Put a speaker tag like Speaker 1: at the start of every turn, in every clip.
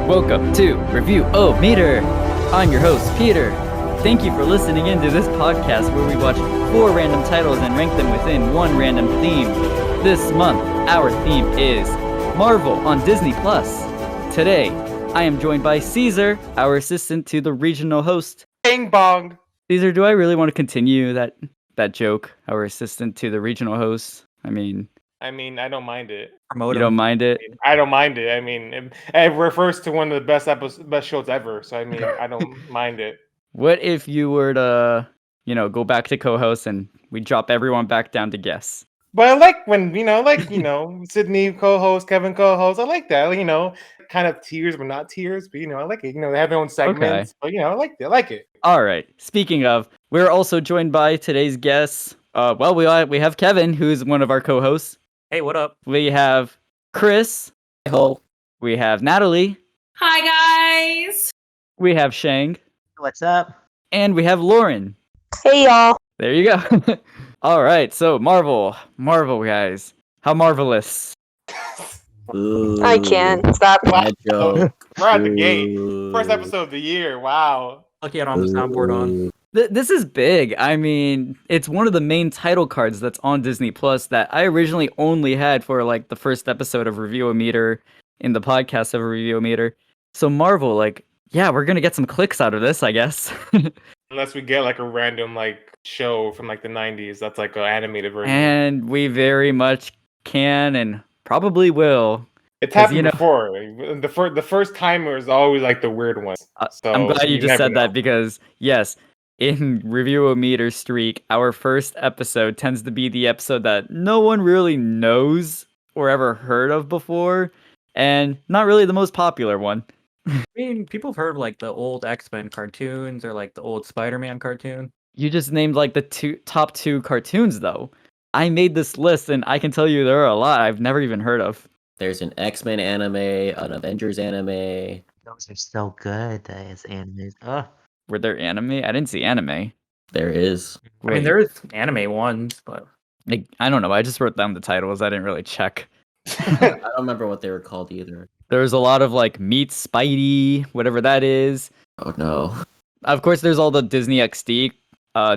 Speaker 1: Welcome to Review-O-Meter. I'm your host, Peter. Thank you for listening into this podcast where we watch 4 random titles and rank them within one random theme. This month, our theme is Marvel on Disney+. Today, I am joined by Caesar, our assistant to the regional host.
Speaker 2: Bing bong.
Speaker 1: Caesar, do I really want to continue that joke? Our assistant to the regional host. I mean,
Speaker 2: I don't mind it.
Speaker 1: You don't mind it?
Speaker 2: I don't mind it. It refers to one of the best shows ever. So I don't mind it.
Speaker 1: What if you were to, go back to co-host and we drop everyone back down to guess?
Speaker 2: But I like when Sydney co-host, Kevin co-host. I like that. Kind of tears but not tears. But I like it. They have their own segments.
Speaker 1: Okay.
Speaker 2: But I like it.
Speaker 1: All right. Speaking of, we're also joined by today's guests. We have Kevin, who's one of our co-hosts.
Speaker 3: Hey, what up?
Speaker 1: We have Chris.
Speaker 4: Hello.
Speaker 1: We have Natalie.
Speaker 5: Hi, guys.
Speaker 1: We have Shang.
Speaker 4: What's up?
Speaker 1: And we have Lauren.
Speaker 6: Hey, y'all.
Speaker 1: There you go. All right. So Marvel, guys. How marvelous.
Speaker 4: Ooh,
Speaker 6: I can't stop.
Speaker 4: bad joke.
Speaker 2: We're at the gate.
Speaker 4: Ooh.
Speaker 2: First episode of the year. Wow.
Speaker 3: Lucky I don't have the soundboard on.
Speaker 1: This is big. I mean, it's one of the main title cards that's on Disney Plus that I originally only had for like the first episode of Review-O-Meter in the podcast of Review-O-Meter. So Marvel, we're gonna get some clicks out of this, I guess.
Speaker 2: Unless we get like a random show from the 90s that's like an animated version.
Speaker 1: And we very much can and probably will.
Speaker 2: It's happened before. The first timer is always the weird one. So
Speaker 1: I'm glad you just
Speaker 2: never
Speaker 1: said
Speaker 2: know.
Speaker 1: that because, yes, in Review-O-Meter streak, our first episode tends to be the episode that no one really knows or ever heard of before, and not really the most popular one.
Speaker 3: I mean, people have heard of the old X-Men cartoons or the old Spider-Man cartoon.
Speaker 1: You just named the top 2 cartoons, though. I made this list, and I can tell you there are a lot I've never even heard of.
Speaker 4: There's an X-Men anime, an Avengers anime.
Speaker 7: Those are so good, those animes. Ugh.
Speaker 1: Were there anime? I didn't see anime.
Speaker 4: There is.
Speaker 3: I mean, there's anime ones, but
Speaker 1: I don't know. I just wrote down the titles. I didn't really check.
Speaker 4: I don't remember what they were called either.
Speaker 1: There's a lot of Meet Spidey, whatever that is.
Speaker 4: Oh no.
Speaker 1: Of course, there's all the Disney XD,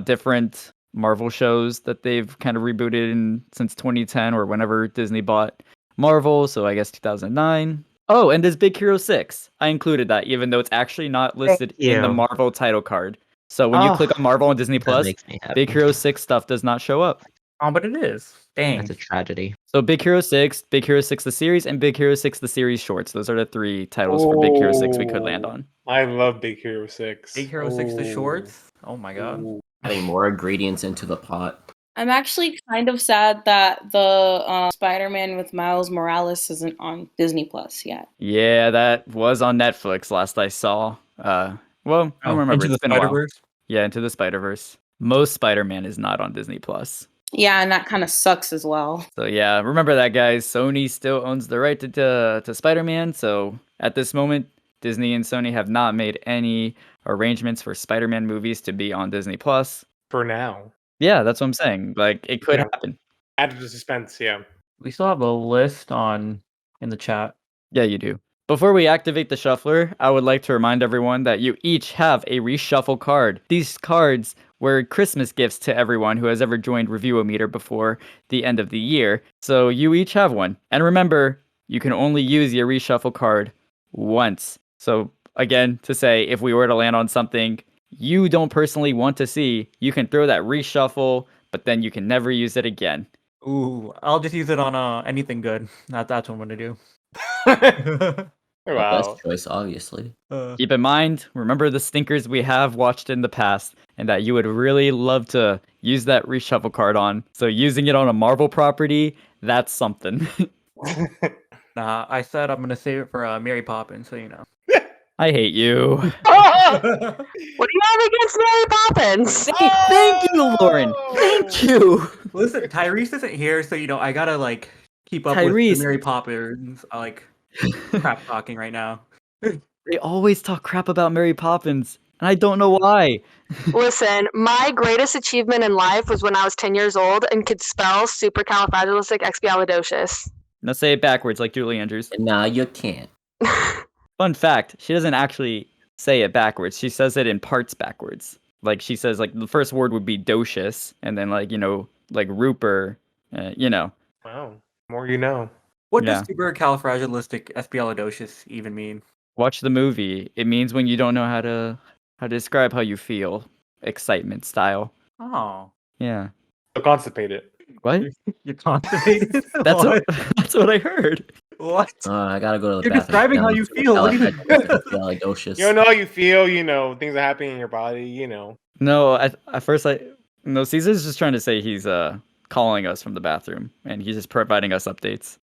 Speaker 1: different Marvel shows that they've kind of rebooted since 2010 or whenever Disney bought Marvel, so I guess 2009. Oh, and there's Big Hero 6. I included that, even though it's actually not listed in the Marvel title card. So when you click on Marvel on Disney Plus, Big Hero 6 stuff does not show up.
Speaker 3: oh, but it is. Dang.
Speaker 7: That's a tragedy.
Speaker 1: So Big Hero 6, Big Hero 6 the series, and Big Hero 6 the series shorts. Those are the 3 titles for Big Hero 6 we could land on.
Speaker 2: I love Big Hero 6.
Speaker 3: Big Hero 6 the shorts. Oh my god.
Speaker 2: Ooh.
Speaker 4: Adding more ingredients into the pot.
Speaker 5: I'm actually kind of sad that the Spider-Man with Miles Morales isn't on Disney Plus yet.
Speaker 1: Yeah, that was on Netflix last I saw. I don't remember.
Speaker 3: Into the
Speaker 1: It's been a while.
Speaker 3: Spider-Verse?
Speaker 1: Yeah, Into the Spider-Verse. Most Spider-Man is not on Disney Plus.
Speaker 5: Yeah, and that kind of sucks as well.
Speaker 1: So yeah, remember that, guys. Sony still owns the right to Spider-Man. So at this moment, Disney and Sony have not made any arrangements for Spider-Man movies to be on Disney Plus.
Speaker 2: For now.
Speaker 1: Yeah, that's what I'm saying. It could happen.
Speaker 2: Added to suspense, yeah.
Speaker 3: We still have a list in the chat.
Speaker 1: Yeah, you do. Before we activate the shuffler, I would like to remind everyone that you each have a reshuffle card. These cards were Christmas gifts to everyone who has ever joined Review-O-Meter before the end of the year. So you each have one. And remember, you can only use your reshuffle card once. So again, to say, if we were to land on something you don't personally want to see, you can throw that reshuffle, but then you can never use it again.
Speaker 3: Ooh, I'll just use it on anything good. That's what I'm gonna do.
Speaker 4: The
Speaker 2: Wow.
Speaker 4: best choice, obviously.
Speaker 1: Keep in mind, remember the stinkers we have watched in the past, and that you would really love to use that reshuffle card on. So using it on a Marvel property, that's something.
Speaker 3: Nah, I said I'm gonna save it for Mary Poppins, so you know.
Speaker 1: I hate you.
Speaker 6: What do you have against Mary Poppins?
Speaker 1: Thank you, Lauren. Thank you.
Speaker 3: Listen, Tyrese isn't here, so I gotta keep up
Speaker 1: Tyrese.
Speaker 3: with the Mary Poppins crap talking right now.
Speaker 1: They always talk crap about Mary Poppins, and I don't know why.
Speaker 6: Listen, my greatest achievement in life was when I was 10 years old and could spell supercalifragilisticexpialidocious.
Speaker 1: Now say it backwards like Julie Andrews.
Speaker 4: And now you can't.
Speaker 1: Fun fact, she doesn't actually say it backwards. She says it in parts backwards. Like she says like the first word would be docious, and then like, like Rupert,
Speaker 2: Wow. More you know.
Speaker 3: What
Speaker 1: Yeah.
Speaker 3: does supercalifragilisticexpialidocious even mean?
Speaker 1: Watch the movie. It means when you don't know how to describe how you feel. Excitement style.
Speaker 3: Oh.
Speaker 1: Yeah.
Speaker 2: So constipated.
Speaker 1: What?
Speaker 3: You're constipated?
Speaker 1: That's
Speaker 3: what?
Speaker 1: that's what I heard.
Speaker 3: What?
Speaker 4: I gotta go to the
Speaker 3: You're
Speaker 4: bathroom.
Speaker 3: describing how you feel. What do you mean?
Speaker 4: Supercalifragilisticexpialidocious.
Speaker 2: You don't know how you feel, things are happening in your body,
Speaker 1: No, at first no, Caesar's just trying to say he's calling us from the bathroom and he's just providing us updates.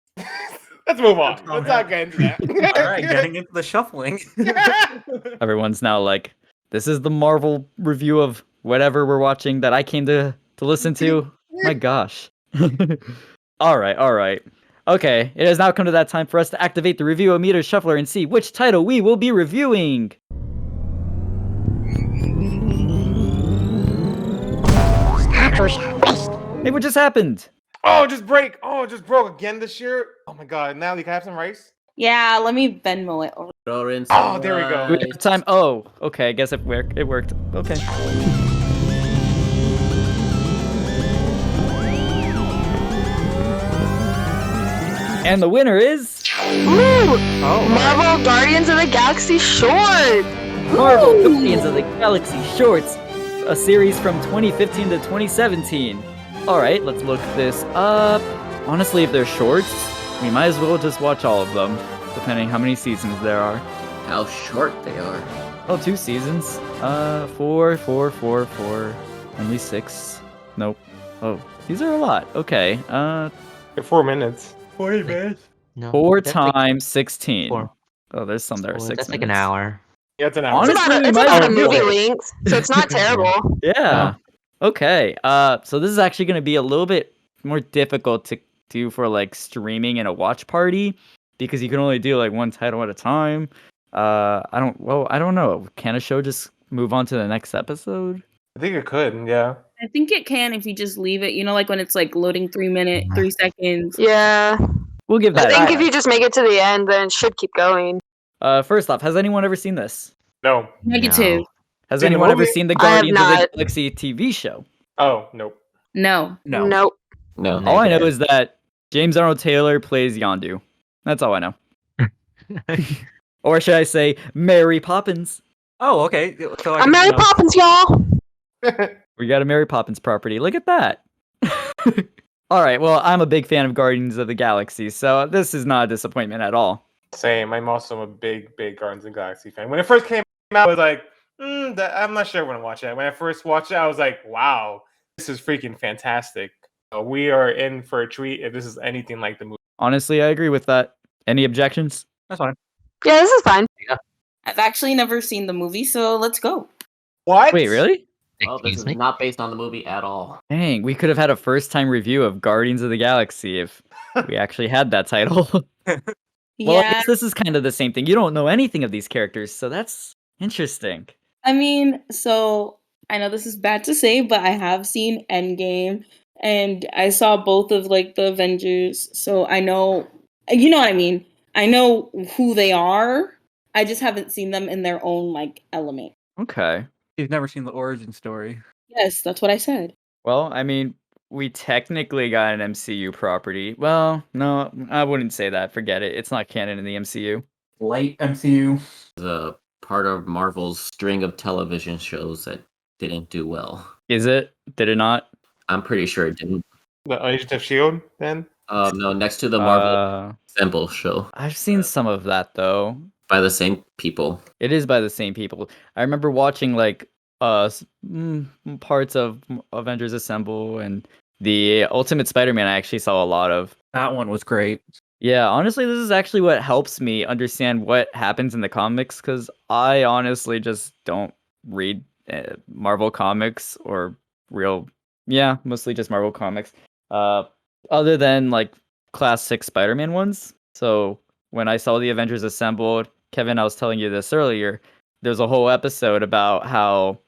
Speaker 2: Let's move on. Let's not get into that.
Speaker 3: All right, getting into the shuffling.
Speaker 1: Everyone's now like, this is the Marvel review of whatever we're watching that I came to listen to. My gosh. All right. Okay, it has now come to that time for us to activate the review-o-meter shuffler and see which title we will be reviewing. Hey, what just happened?
Speaker 2: Oh, just break. Oh, it just broke again this year. Oh my god. Natalie, can I have some rice?
Speaker 5: Yeah, let me Venmo it over.
Speaker 4: Throw in
Speaker 2: Oh,
Speaker 4: some
Speaker 2: there we go.
Speaker 1: We
Speaker 4: rice.
Speaker 1: have time. Oh, okay. I guess it worked. It worked. Okay. And the winner is
Speaker 6: Ooh, Marvel Guardians of the Galaxy short.
Speaker 1: Marvel Guardians of the Galaxy Shorts, a series from 2015 to 2017. All right, let's look this up. Honestly, if they're shorts, we might as well just watch all of them, depending how many seasons there are.
Speaker 4: How short they are.
Speaker 1: Oh, 2 seasons. 4. Only 6. Nope. Oh, these are a lot. Okay.
Speaker 2: In 4 minutes.
Speaker 3: 40 minutes.
Speaker 7: No,
Speaker 1: 4
Speaker 7: that's like
Speaker 1: times 16.
Speaker 7: 4.
Speaker 1: Oh, there's some that are 6
Speaker 7: That's like
Speaker 1: minutes.
Speaker 7: an hour.
Speaker 2: Yeah, it's an hour.
Speaker 1: Honestly,
Speaker 6: It's
Speaker 1: we
Speaker 6: about
Speaker 1: might
Speaker 6: a
Speaker 1: as well do
Speaker 6: movie
Speaker 1: it.
Speaker 6: length, so it's not terrible.
Speaker 1: Yeah. Okay. So this is actually going to be a little bit more difficult to do for like streaming in a watch party because you can only do like one title at a time. I don't know. Can a show just move on to the next episode?
Speaker 2: I think it could, yeah.
Speaker 5: I think it can if you just leave it, like when it's like loading 3 seconds.
Speaker 6: Yeah,
Speaker 1: We'll give
Speaker 6: I
Speaker 1: that.
Speaker 6: think
Speaker 1: a
Speaker 6: if you just make it to the end, then it should keep going.
Speaker 1: First off, has anyone ever seen this?
Speaker 2: No.
Speaker 5: Negative.
Speaker 1: Has
Speaker 2: Seen the
Speaker 1: anyone ever
Speaker 2: movie?
Speaker 1: seen the
Speaker 6: I have
Speaker 1: Guardians of the
Speaker 6: not.
Speaker 1: Galaxy TV show?
Speaker 2: Oh, nope.
Speaker 5: No.
Speaker 3: No.
Speaker 6: Nope.
Speaker 4: No.
Speaker 1: All I know is that James Arnold Taylor plays Yondu. That's all I know. Or should I say Mary Poppins?
Speaker 3: Oh, okay. So
Speaker 6: I'm Mary Poppins, y'all.
Speaker 1: We got a Mary Poppins property. Look at that. All right. Well, I'm a big fan of Guardians of the Galaxy, so this is not a disappointment at all.
Speaker 2: Same. I'm also a big Guardians of the Galaxy fan. When it first came out, I was like, I'm not sure when to watch it. When I first watched it, I was like, wow, this is freaking fantastic. We are in for a treat if this is anything like the movie.
Speaker 1: Honestly, I agree with that. Any objections?
Speaker 3: That's fine.
Speaker 6: Yeah, this is fine.
Speaker 5: I've actually never seen the movie, so let's go.
Speaker 2: What?
Speaker 1: Wait, really?
Speaker 4: Well, this
Speaker 7: Excuse
Speaker 4: is
Speaker 7: me?
Speaker 4: not based on the movie at all.
Speaker 1: Dang, we could have had a first-time review of Guardians of the Galaxy if we actually had that title. Well, I
Speaker 5: Yeah.
Speaker 1: guess this is kind of the same thing. You don't know anything of these characters, so that's interesting.
Speaker 5: I mean, so I know this is bad to say, but I have seen Endgame and I saw both of like the Avengers, so I know, you know what I mean. I know who they are. I just haven't seen them in their own like element.
Speaker 1: Okay.
Speaker 3: You've never seen the origin story.
Speaker 5: Yes, that's what I said.
Speaker 1: Well, I mean, we technically got an MCU property. Well, no, I wouldn't say that. Forget it. It's not canon in the MCU.
Speaker 3: Light MCU.
Speaker 4: It's a part of Marvel's string of television shows that didn't do well.
Speaker 1: Is it? Did it not?
Speaker 4: I'm pretty sure it didn't.
Speaker 2: The Agent of S.H.I.E.L.D. then?
Speaker 4: No, next to the Marvel Assembled show
Speaker 1: I've seen some of that though.
Speaker 4: by the same people.
Speaker 1: It is by the same people. I remember watching like parts of Avengers Assemble and the Ultimate Spider-Man. I actually saw a lot of.
Speaker 3: That one was great.
Speaker 1: Yeah, honestly, this is actually what helps me understand what happens in the comics because I honestly just don't read Marvel comics or mostly just Marvel comics. Other than like classic Spider-Man ones. So when I saw the Avengers Assembled, Kevin, I was telling you this earlier, there's a whole episode about how,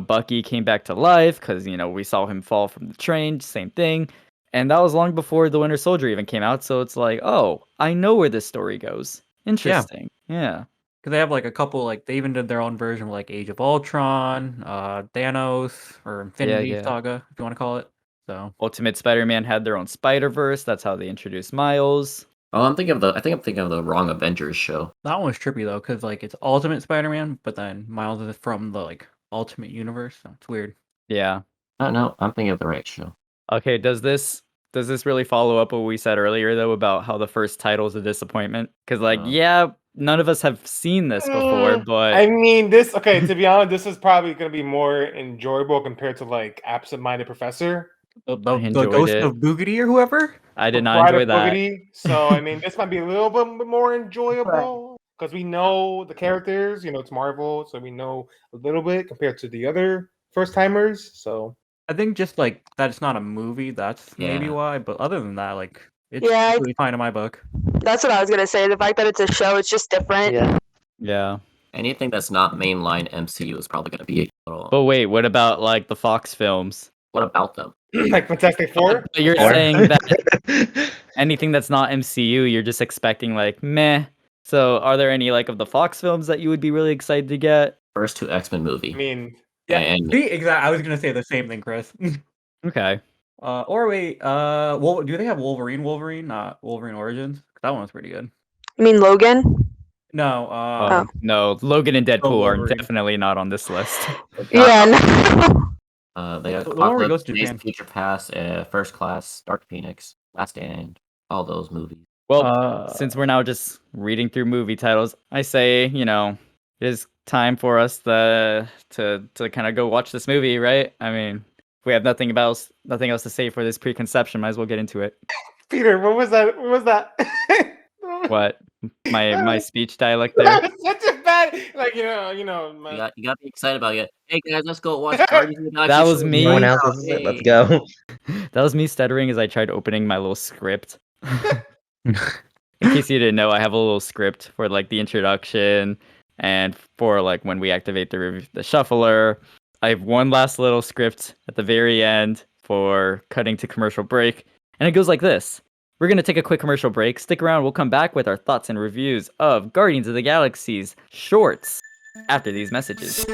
Speaker 1: Bucky came back to life because, we saw him fall from the train, same thing. And that was long before the Winter Soldier even came out. So it's like, oh, I know where this story goes. Interesting. Yeah.
Speaker 3: because they have like a couple, like they even did their own version of like Age of Ultron, Thanos, or Infinity
Speaker 1: yeah.
Speaker 3: Saga, if you want to call it. So
Speaker 1: Ultimate Spider-Man had their own Spider-Verse. That's how they introduced Miles.
Speaker 4: Oh, I think I'm thinking of the wrong Avengers show.
Speaker 3: that one was trippy though, because like it's Ultimate Spider-Man, but then Miles is from the like Ultimate Universe, so it's weird.
Speaker 1: Yeah.
Speaker 4: Oh no, I'm thinking of the right show.
Speaker 1: Okay, does this really follow up what we said earlier though about how the first title is a disappointment? Because like,
Speaker 4: Uh.
Speaker 1: yeah, none of us have seen this before, but
Speaker 2: I mean, this okay. To be honest, this is probably going to be more enjoyable compared to like Absent-Minded Professor,
Speaker 3: The
Speaker 1: enjoyed
Speaker 3: Ghost
Speaker 1: it.
Speaker 3: of Boogity or whoever.
Speaker 1: I did not
Speaker 2: Bride
Speaker 1: enjoy
Speaker 2: of
Speaker 1: that.
Speaker 2: Boogity. So I mean, this might be a little bit more enjoyable because we know the characters. You know, it's Marvel, so we know a little bit compared to the other first timers. So
Speaker 3: I think just like that it's not a movie, that's maybe
Speaker 4: Yeah.
Speaker 3: why. But other than that, like it's
Speaker 6: Yeah,
Speaker 3: completely fine in my book.
Speaker 6: That's what I was gonna say. The fact that it's a show, it's just different.
Speaker 7: Yeah.
Speaker 1: Yeah.
Speaker 4: Anything that's not mainline MCU is probably gonna be a little.
Speaker 1: But wait, what about like the Fox films?
Speaker 4: What about them?
Speaker 2: like Fantastic Four.
Speaker 1: But you're
Speaker 7: Or-
Speaker 1: saying that anything that's not MCU, you're just expecting like meh. So are there any like of the Fox films that you would be really excited to get?
Speaker 4: First two X-Men movie.
Speaker 2: I mean,
Speaker 3: Yeah,
Speaker 4: And
Speaker 3: see, exactly. I was gonna say the same thing, Chris.
Speaker 1: Okay.
Speaker 3: Or wait, do they have Wolverine? Wolverine, not Wolverine Origins. That one's pretty good.
Speaker 6: You mean Logan?
Speaker 3: No,
Speaker 1: No, Logan and Deadpool are
Speaker 3: Wolverine.
Speaker 1: definitely not on this list.
Speaker 6: Yeah. No.
Speaker 4: they have
Speaker 3: The one where he goes
Speaker 4: Apocalypse,
Speaker 3: to
Speaker 4: Days
Speaker 3: Japan.
Speaker 4: of Future Past, First Class, Dark Phoenix, Last Stand, all those movies.
Speaker 1: Well, since we're now just reading through movie titles, I say, you know, it is time for us to kind of go watch this movie, right? I mean, if we have nothing else to say for this preconception, might as well get into it.
Speaker 2: Peter, what was that? What was that?
Speaker 1: What? My speech dialect
Speaker 2: That
Speaker 1: there?
Speaker 2: was such a bad, like my,
Speaker 4: You got to be excited about it. Hey guys, let's go watch Guardians of the Galaxy.
Speaker 1: That was
Speaker 4: Soul
Speaker 1: me.
Speaker 7: No one
Speaker 4: Survivor.
Speaker 7: else is it. Let's
Speaker 4: Hey.
Speaker 7: go.
Speaker 1: That was me stuttering as I tried opening my little script. In case you didn't know, I have a little script for like the introduction and for like when we activate the shuffler. I have one last little script at the very end for cutting to commercial break, and it goes like this. We're going to take a quick commercial break. Stick around. We'll come back with our thoughts and reviews of Guardians of the Galaxy's shorts after these messages.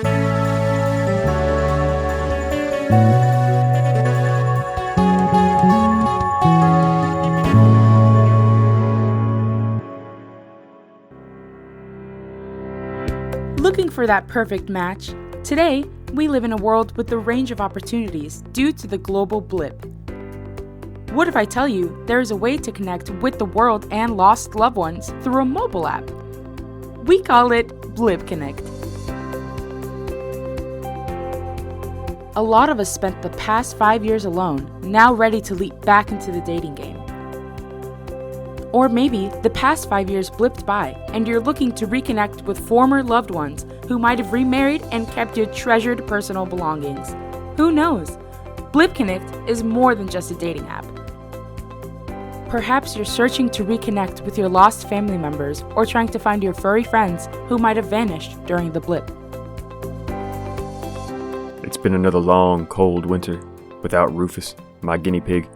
Speaker 8: Looking for that perfect match? Today, we live in a world with a range of opportunities due to the global blip. What if I tell you there is a way to connect with the world and lost loved ones through a mobile app? We call it Blip Connect. A lot of us spent the past 5 years alone, now ready to leap back into the dating game. Or maybe the past 5 years blipped by and you're looking to reconnect with former loved ones who might have remarried and kept your treasured personal belongings. Who knows? Blip Connect is more than just a dating app. Perhaps you're searching to reconnect with your lost family members or trying to find your furry friends who might have vanished during the blip.
Speaker 9: It's been another long, cold winter without Rufus, my guinea pig.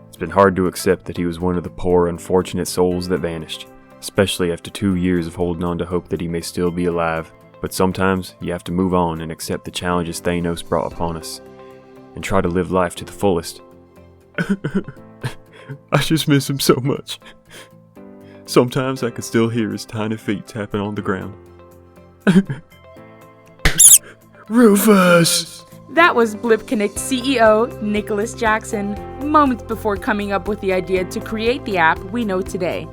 Speaker 9: It's been hard to accept that he was one of the poor, unfortunate souls that vanished, especially after 2 years of holding on to hope that he may still be alive. But sometimes you have to move on and accept the challenges Thanos brought upon us, and try to live life to the fullest. I just miss him so much. Sometimes I can still hear his tiny feet tapping on the ground. Rufus!
Speaker 8: That was Blip Connect CEO Nicholas Jackson, moments before coming up with the idea to create the app we know today.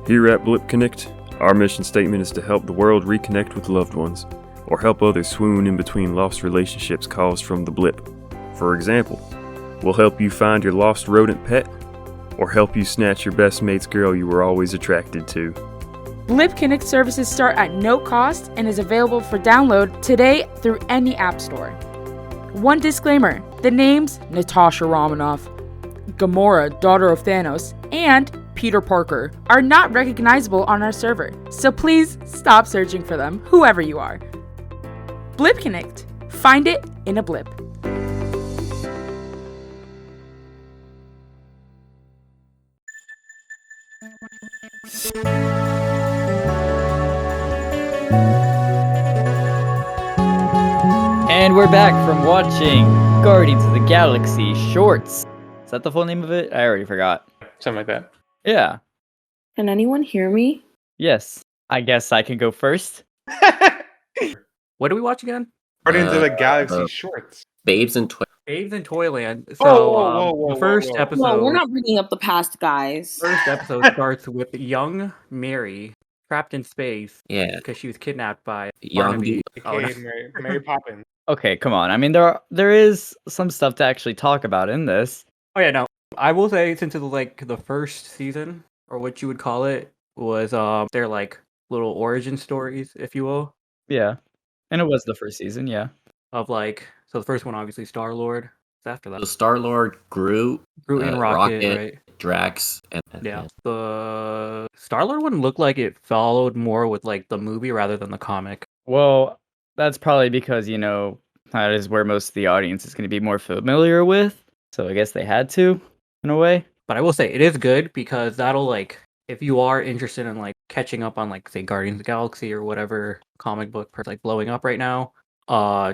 Speaker 9: Here at Blip Connect, our mission statement is to help the world reconnect with loved ones, or help others swoon in between lost relationships caused from the blip. For example, we'll help you find your lost rodent pet, or help you snatch your best mate's girl you were always attracted to.
Speaker 8: Blip Connect services start at no cost and is available for download today through any app store. One disclaimer, the names Natasha Romanoff, Gamora, daughter of Thanos, and Peter Parker are not recognizable on our server, so please stop searching for them, whoever you are. Blip Connect. Find it in a blip.
Speaker 1: And we're back from watching Guardians of the Galaxy shorts. Is that the full name of it? I already forgot.
Speaker 2: Something like that.
Speaker 1: Yeah.
Speaker 5: Can anyone hear me?
Speaker 1: Yes. I guess I can go first.
Speaker 3: What do we watch again?
Speaker 2: Guardians of the Galaxy
Speaker 4: Uh,
Speaker 2: shorts.
Speaker 4: Babes in Toy.
Speaker 3: Babes in Toyland.
Speaker 2: Whoa,
Speaker 3: So
Speaker 2: whoa, whoa,
Speaker 3: the
Speaker 2: whoa,
Speaker 3: first
Speaker 2: whoa.
Speaker 3: episode.
Speaker 5: No, we're not bringing up the past, guys.
Speaker 3: First episode starts with young Mary trapped in space
Speaker 4: Yeah,
Speaker 3: because she was kidnapped by
Speaker 4: young
Speaker 3: Barnaby.
Speaker 4: dude.
Speaker 3: Oh, no.
Speaker 2: AKA Mary Poppins.
Speaker 1: Okay, come on. I mean, there is some stuff to actually talk about in this.
Speaker 3: Oh yeah, no. I will say since it was like the first season, or what you would call it, was their like little origin stories, if you will,
Speaker 1: Yeah. And it was the first season, yeah.
Speaker 3: of like so the first one obviously Star Lord. After that,
Speaker 4: So Star-Lord, Groot,
Speaker 3: Groot and Rocket, right?
Speaker 4: Drax, and
Speaker 3: Yeah. The Star Lord one looked like it followed more with like the movie rather than the comic.
Speaker 1: Well, that's probably because, that is where most of the audience is going to be more familiar with. So I guess they had to, in a way.
Speaker 3: But I will say it is good because that'll like if you are interested in like catching up on like say Guardians of the Galaxy or whatever comic book like blowing up right now,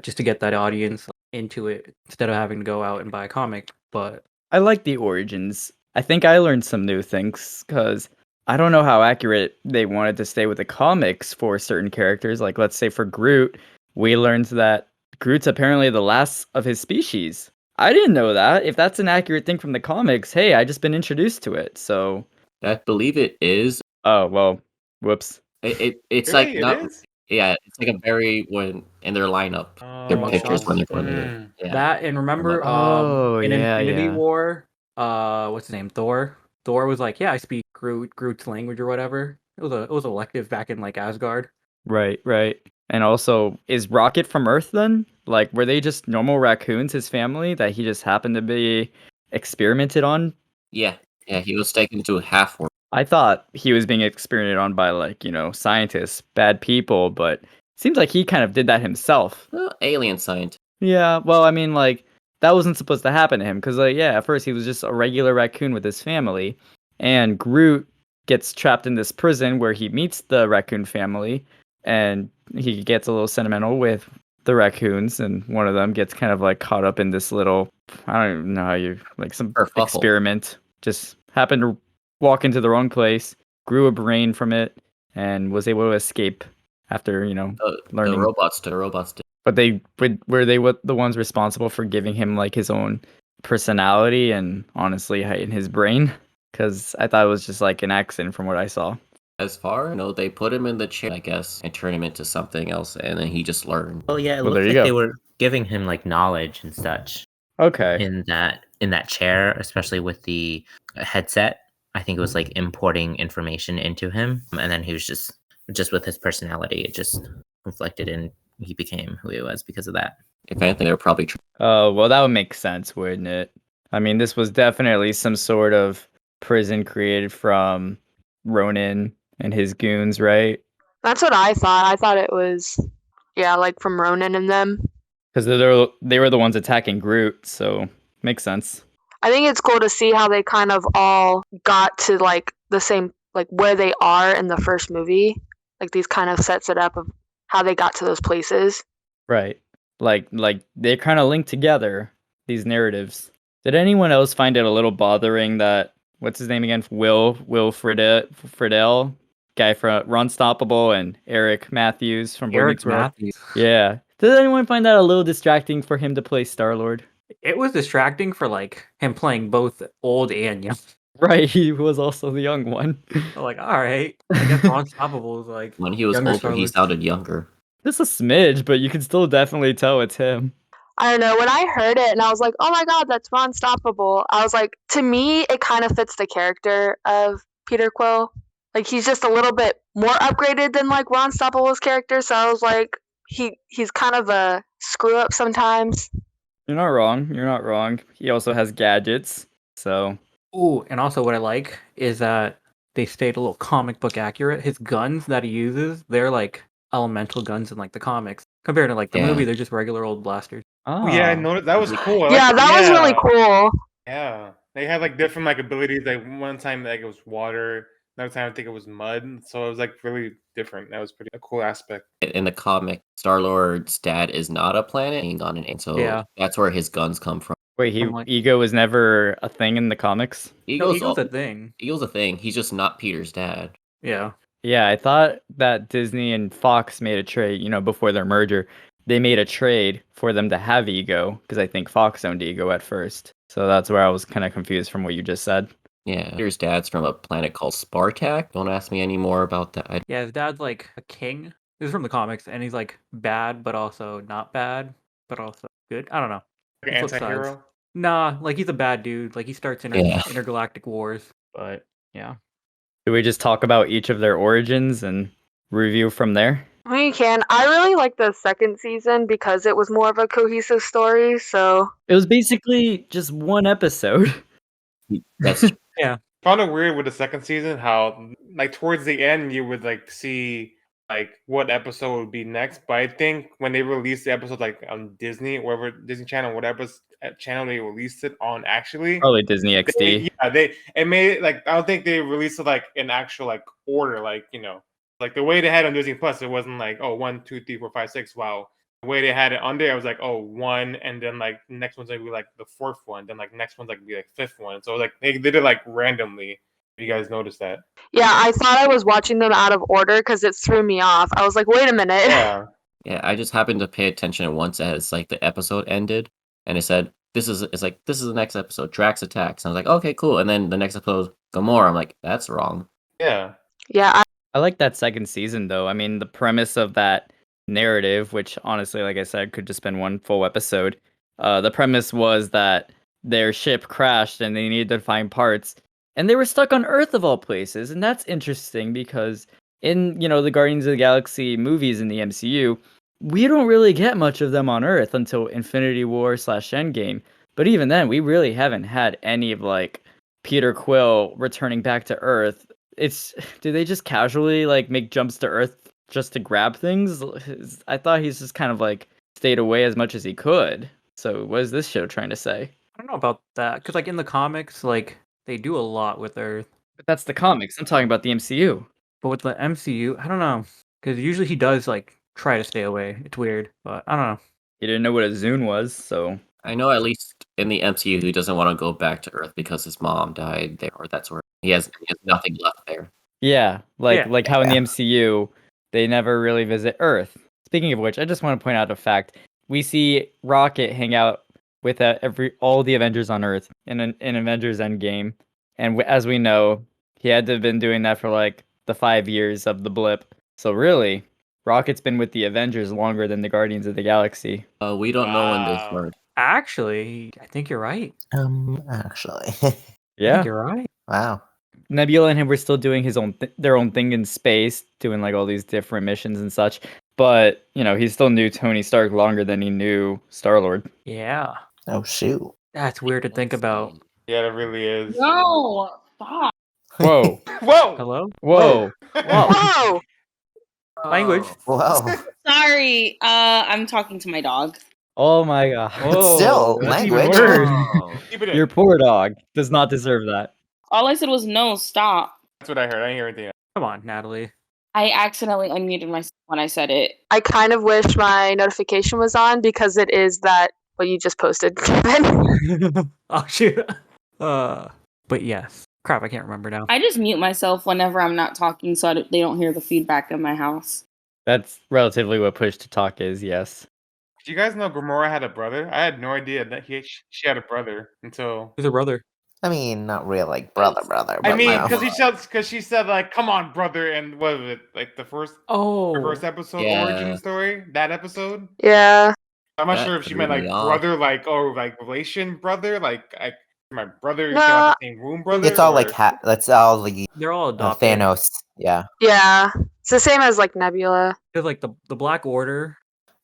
Speaker 3: just to get that audience into it instead of having to go out and buy a comic. But
Speaker 1: I like the origins. I think I learned some new things because I don't know how accurate they wanted to stay with the comics for certain characters. Like, let's say for Groot, we learned that Groot's apparently the last of his species. I didn't know that. If that's an accurate thing from the comics, hey, I just been introduced to it. So,
Speaker 4: I believe it is.
Speaker 1: oh, well, whoops.
Speaker 4: It's
Speaker 2: Really?
Speaker 4: like
Speaker 2: It
Speaker 4: not.
Speaker 2: is?
Speaker 4: Yeah, it's like a very when in their lineup, their
Speaker 2: Oh,
Speaker 4: pictures when they're putting
Speaker 2: mm.
Speaker 4: it. Yeah.
Speaker 3: that and remember
Speaker 1: Oh,
Speaker 3: in
Speaker 1: yeah,
Speaker 3: Infinity
Speaker 1: yeah.
Speaker 3: War, what's his name? Thor. Thor was like, yeah, I speak Groot's language or whatever. It was elective back in like Asgard.
Speaker 1: Right, right. And also, is Rocket from Earth then? Like, were they just normal raccoons, his family, that he just happened to be experimented on?
Speaker 4: Yeah, he was taken to half world.
Speaker 1: I thought he was being experimented on by, like, scientists, bad people, but it seems like he kind of did that himself.
Speaker 4: Alien scientist.
Speaker 1: Yeah, well, I mean, like, that wasn't supposed to happen to him, because, like, yeah, at first he was just a regular raccoon with his family, and Groot gets trapped in this prison where he meets the raccoon family, and he gets a little sentimental with the raccoons, and one of them gets kind of, like, caught up in this little, I don't even know how you, like, some
Speaker 4: Kerfuffle.
Speaker 1: experiment, just happened to walk into the wrong place, grew a brain from it, and was able to escape after, learning.
Speaker 4: The robots did.
Speaker 1: But were they the ones responsible for giving him like his own personality and honestly in his brain? Because I thought it was just like an accident from what I saw.
Speaker 4: As far they put him in the chair, I guess, and turn him into something else, and then he just learned.
Speaker 7: Oh yeah, it
Speaker 1: Well, there
Speaker 7: looks
Speaker 1: you
Speaker 7: like
Speaker 1: go.
Speaker 7: they were giving him like knowledge and such
Speaker 1: Okay.
Speaker 7: in that chair, especially with the headset. I think it was like importing information into him, and then he was just with his personality, it just reflected and he became who he was because of that.
Speaker 4: If anything, they were probably.
Speaker 1: Oh, well, that would make sense, wouldn't it? I mean, this was definitely some sort of prison created from Ronin and his goons, right?
Speaker 6: That's what I thought. I thought it was, yeah, like from Ronan and them.
Speaker 1: Because they were the ones attacking Groot, so makes sense.
Speaker 6: I think it's cool to see how they kind of all got to like the same, like where they are in the first movie. Like these kind of sets it up of how they got to those places.
Speaker 1: Right. Like they're kind of linked together, these narratives. Did anyone else find it a little bothering that what's his name again? Will Friedle, guy from Unstoppable, and Eric Matthews from Boy
Speaker 3: Eric
Speaker 1: Meets World?
Speaker 3: Matthews.
Speaker 1: Yeah. Did anyone find that a little distracting for him to play Star-Lord?
Speaker 3: It was distracting for like him playing both old and young.
Speaker 1: Right, he was also the young one.
Speaker 3: I'm like, all right, I guess Unstoppable is like
Speaker 4: When he was
Speaker 3: younger
Speaker 4: older, he
Speaker 3: Star-Lord.
Speaker 4: sounded younger.
Speaker 1: Just a smidge, but you can still definitely tell it's him.
Speaker 6: I don't know. When I heard it and I was like, oh my God, that's Ron Stoppable. I was like, to me, it kind of fits the character of Peter Quill. Like he's just a little bit more upgraded than like Ron Stoppable's character. So I was like, he's kind of a screw up sometimes.
Speaker 1: You're not wrong. You're not wrong. He also has gadgets, so
Speaker 3: Ooh, and also what I like is that they stayed a little comic book accurate. His guns that he uses, they're like elemental guns in like the comics. Compared to like the
Speaker 4: Yeah.
Speaker 3: movie, they're just regular old blasters.
Speaker 2: Oh, yeah, I
Speaker 1: Ah.
Speaker 2: noticed that was cool. I
Speaker 6: Yeah,
Speaker 2: liked-
Speaker 6: that was really cool.
Speaker 2: Yeah, they had like different like abilities. Like one time, like it was water. Another time I think it was mud. So it was like really different. That was pretty a cool aspect.
Speaker 4: In the comic, Star-Lord's dad is not a planet, being on an alien, so
Speaker 3: Yeah.
Speaker 4: that's where his guns come from.
Speaker 1: Wait,
Speaker 3: I'm like-
Speaker 1: Ego was never a thing in the comics?
Speaker 3: Eagle's a thing.
Speaker 4: Eagle's a thing. He's just not Peter's dad.
Speaker 3: Yeah.
Speaker 1: Yeah, I thought that Disney and Fox made a trade, before their merger. They made a trade for them to have Ego, because I think Fox owned Ego at first. So that's where I was kind of confused from what you just said.
Speaker 4: Yeah, Peter's dad's from a planet called Spartak. Don't ask me any more about that.
Speaker 3: Yeah, his dad's like a king. This is from the comics, and he's like bad, but also not bad, but also good. I don't know.
Speaker 2: Like an
Speaker 3: Flip sides.
Speaker 2: anti-hero.
Speaker 3: Nah, like he's a bad dude. Like he starts
Speaker 4: Yeah.
Speaker 3: intergalactic wars, but yeah.
Speaker 1: Do we just talk about each of their origins and review from there?
Speaker 6: I mean, you can. I really like the second season because it was more of a cohesive story. So
Speaker 1: It was basically just one episode.
Speaker 4: That's
Speaker 2: Found it weird with the second season how like towards the end you would like see like what episode would be next. But I think when they released the episode like on Disney, whatever Disney Channel, whatever channel they released it on, actually,
Speaker 1: Probably Disney XD.
Speaker 2: it made it like I don't think they released it like in actual like order, like like the way they had it on Disney Plus. It wasn't like 1, 2, 3, 4, 5, 6. Wow. The way they had it on there, it was like 1, and then like the next one's gonna be like the fourth one, then like next one's like be like fifth one. So like they did it like randomly. If you guys noticed that?
Speaker 6: yeah, I thought I was watching them out of order because it threw me off. I was like, wait a minute.
Speaker 2: Yeah.
Speaker 4: yeah. I just happened to pay attention once as like the episode ended, and it said this is the next episode, Drax attacks. And I was like, okay, cool. And then the next episode, Gamora. I'm like, that's wrong.
Speaker 2: Yeah.
Speaker 6: Yeah,
Speaker 1: I like that second season, though. I mean, the premise of that narrative, which honestly, like I said, could just been one full episode. The premise was that their ship crashed and they needed to find parts, and they were stuck on Earth of all places. And that's interesting because in the Guardians of the Galaxy movies in the MCU, we don't really get much of them on Earth until Infinity War / Endgame. But even then, we really haven't had any of like Peter Quill returning back to Earth. Do they just casually like make jumps to Earth just to grab things? I thought he's just kind of like stayed away as much as he could. So what is this show trying to say?
Speaker 3: I don't know about that because like in the comics, like they do a lot with Earth,
Speaker 1: But that's the comics. I'm talking about the MCU.
Speaker 3: but with the MCU, I don't know because usually he does like try to stay away. It's weird, but I don't know.
Speaker 1: He didn't know what a Zune was, so
Speaker 4: I know at least in the MCU, he doesn't want to go back to Earth because his mom died there, or that's where he has nothing left there.
Speaker 1: yeah,
Speaker 3: Yeah.
Speaker 1: like how in the MCU they never really visit Earth. Speaking of which, I just want to point out a fact: we see Rocket hang out with all the Avengers on Earth in Avengers Endgame, and as we know, he had to have been doing that for like the 5 years of the blip. So really, Rocket's been with the Avengers longer than the Guardians of the Galaxy.
Speaker 4: We don't know when they
Speaker 2: Wow.
Speaker 4: start.
Speaker 3: Actually, I think you're right.
Speaker 10: Actually.
Speaker 3: I
Speaker 1: Yeah,
Speaker 3: think you're right.
Speaker 10: Wow.
Speaker 1: Nebula and him were still doing their own thing in space, doing like all these different missions and such. But he still knew Tony Stark longer than he knew Star-Lord.
Speaker 3: Yeah,
Speaker 10: Oh shoot.
Speaker 3: that's weird to think about.
Speaker 2: Yeah, it really is.
Speaker 5: No, stop.
Speaker 1: Whoa,
Speaker 2: Whoa.
Speaker 3: Hello,
Speaker 1: whoa!
Speaker 6: Whoa!
Speaker 3: language.
Speaker 10: Whoa.
Speaker 5: Sorry, I'm talking to my dog.
Speaker 1: Oh my god!
Speaker 10: But still,
Speaker 1: that's even
Speaker 10: language.
Speaker 1: worse.
Speaker 2: Keep it in.
Speaker 1: Your poor dog does not deserve that.
Speaker 5: All I said was no, stop.
Speaker 2: That's what I heard. I didn't hear anything else.
Speaker 3: Come on, Natalie.
Speaker 5: I accidentally unmuted myself when I said it.
Speaker 6: I kind of wish my notification was on because it is that what you just posted, Kevin.
Speaker 3: Oh shoot. But yes. Crap, I can't remember now.
Speaker 5: I just mute myself whenever I'm not talking so they don't hear the feedback in my house.
Speaker 1: That's relatively what push to talk is. Yes.
Speaker 2: Did you guys know Gamora had a brother? I had no idea that she had a brother until.
Speaker 3: Who's her brother?
Speaker 10: I mean, not real like brother.
Speaker 2: I
Speaker 10: but
Speaker 2: mean,
Speaker 10: wow.
Speaker 2: because she said like, "Come on, brother," and what was it like the first episode
Speaker 4: Yeah.
Speaker 2: origin story? That episode.
Speaker 6: Yeah.
Speaker 2: I'm not
Speaker 4: That
Speaker 2: sure if she
Speaker 4: threw
Speaker 2: meant like
Speaker 4: me off.
Speaker 2: brother, like like relation brother, like my brother,
Speaker 6: No.
Speaker 2: came out the same womb brother.
Speaker 10: It's all like
Speaker 2: or-
Speaker 10: that's all the
Speaker 3: They're all adopted.
Speaker 10: Thanos. Yeah.
Speaker 6: Yeah. It's the same as like Nebula.
Speaker 3: There's like the Black Order,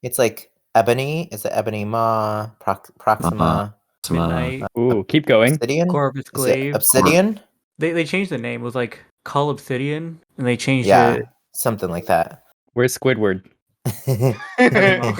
Speaker 10: It's like Ebony. Is it Ebony Ma? Proxima?
Speaker 3: Midnight,
Speaker 1: Ooh, keep going.
Speaker 10: Obsidian?
Speaker 3: Corvus
Speaker 10: Is it
Speaker 3: Glaive.
Speaker 10: Obsidian?
Speaker 3: They changed the name. It was like Cull Obsidian, and they changed
Speaker 10: Yeah.
Speaker 3: it.
Speaker 10: Something like that.
Speaker 1: Where's Squidward?
Speaker 10: yeah,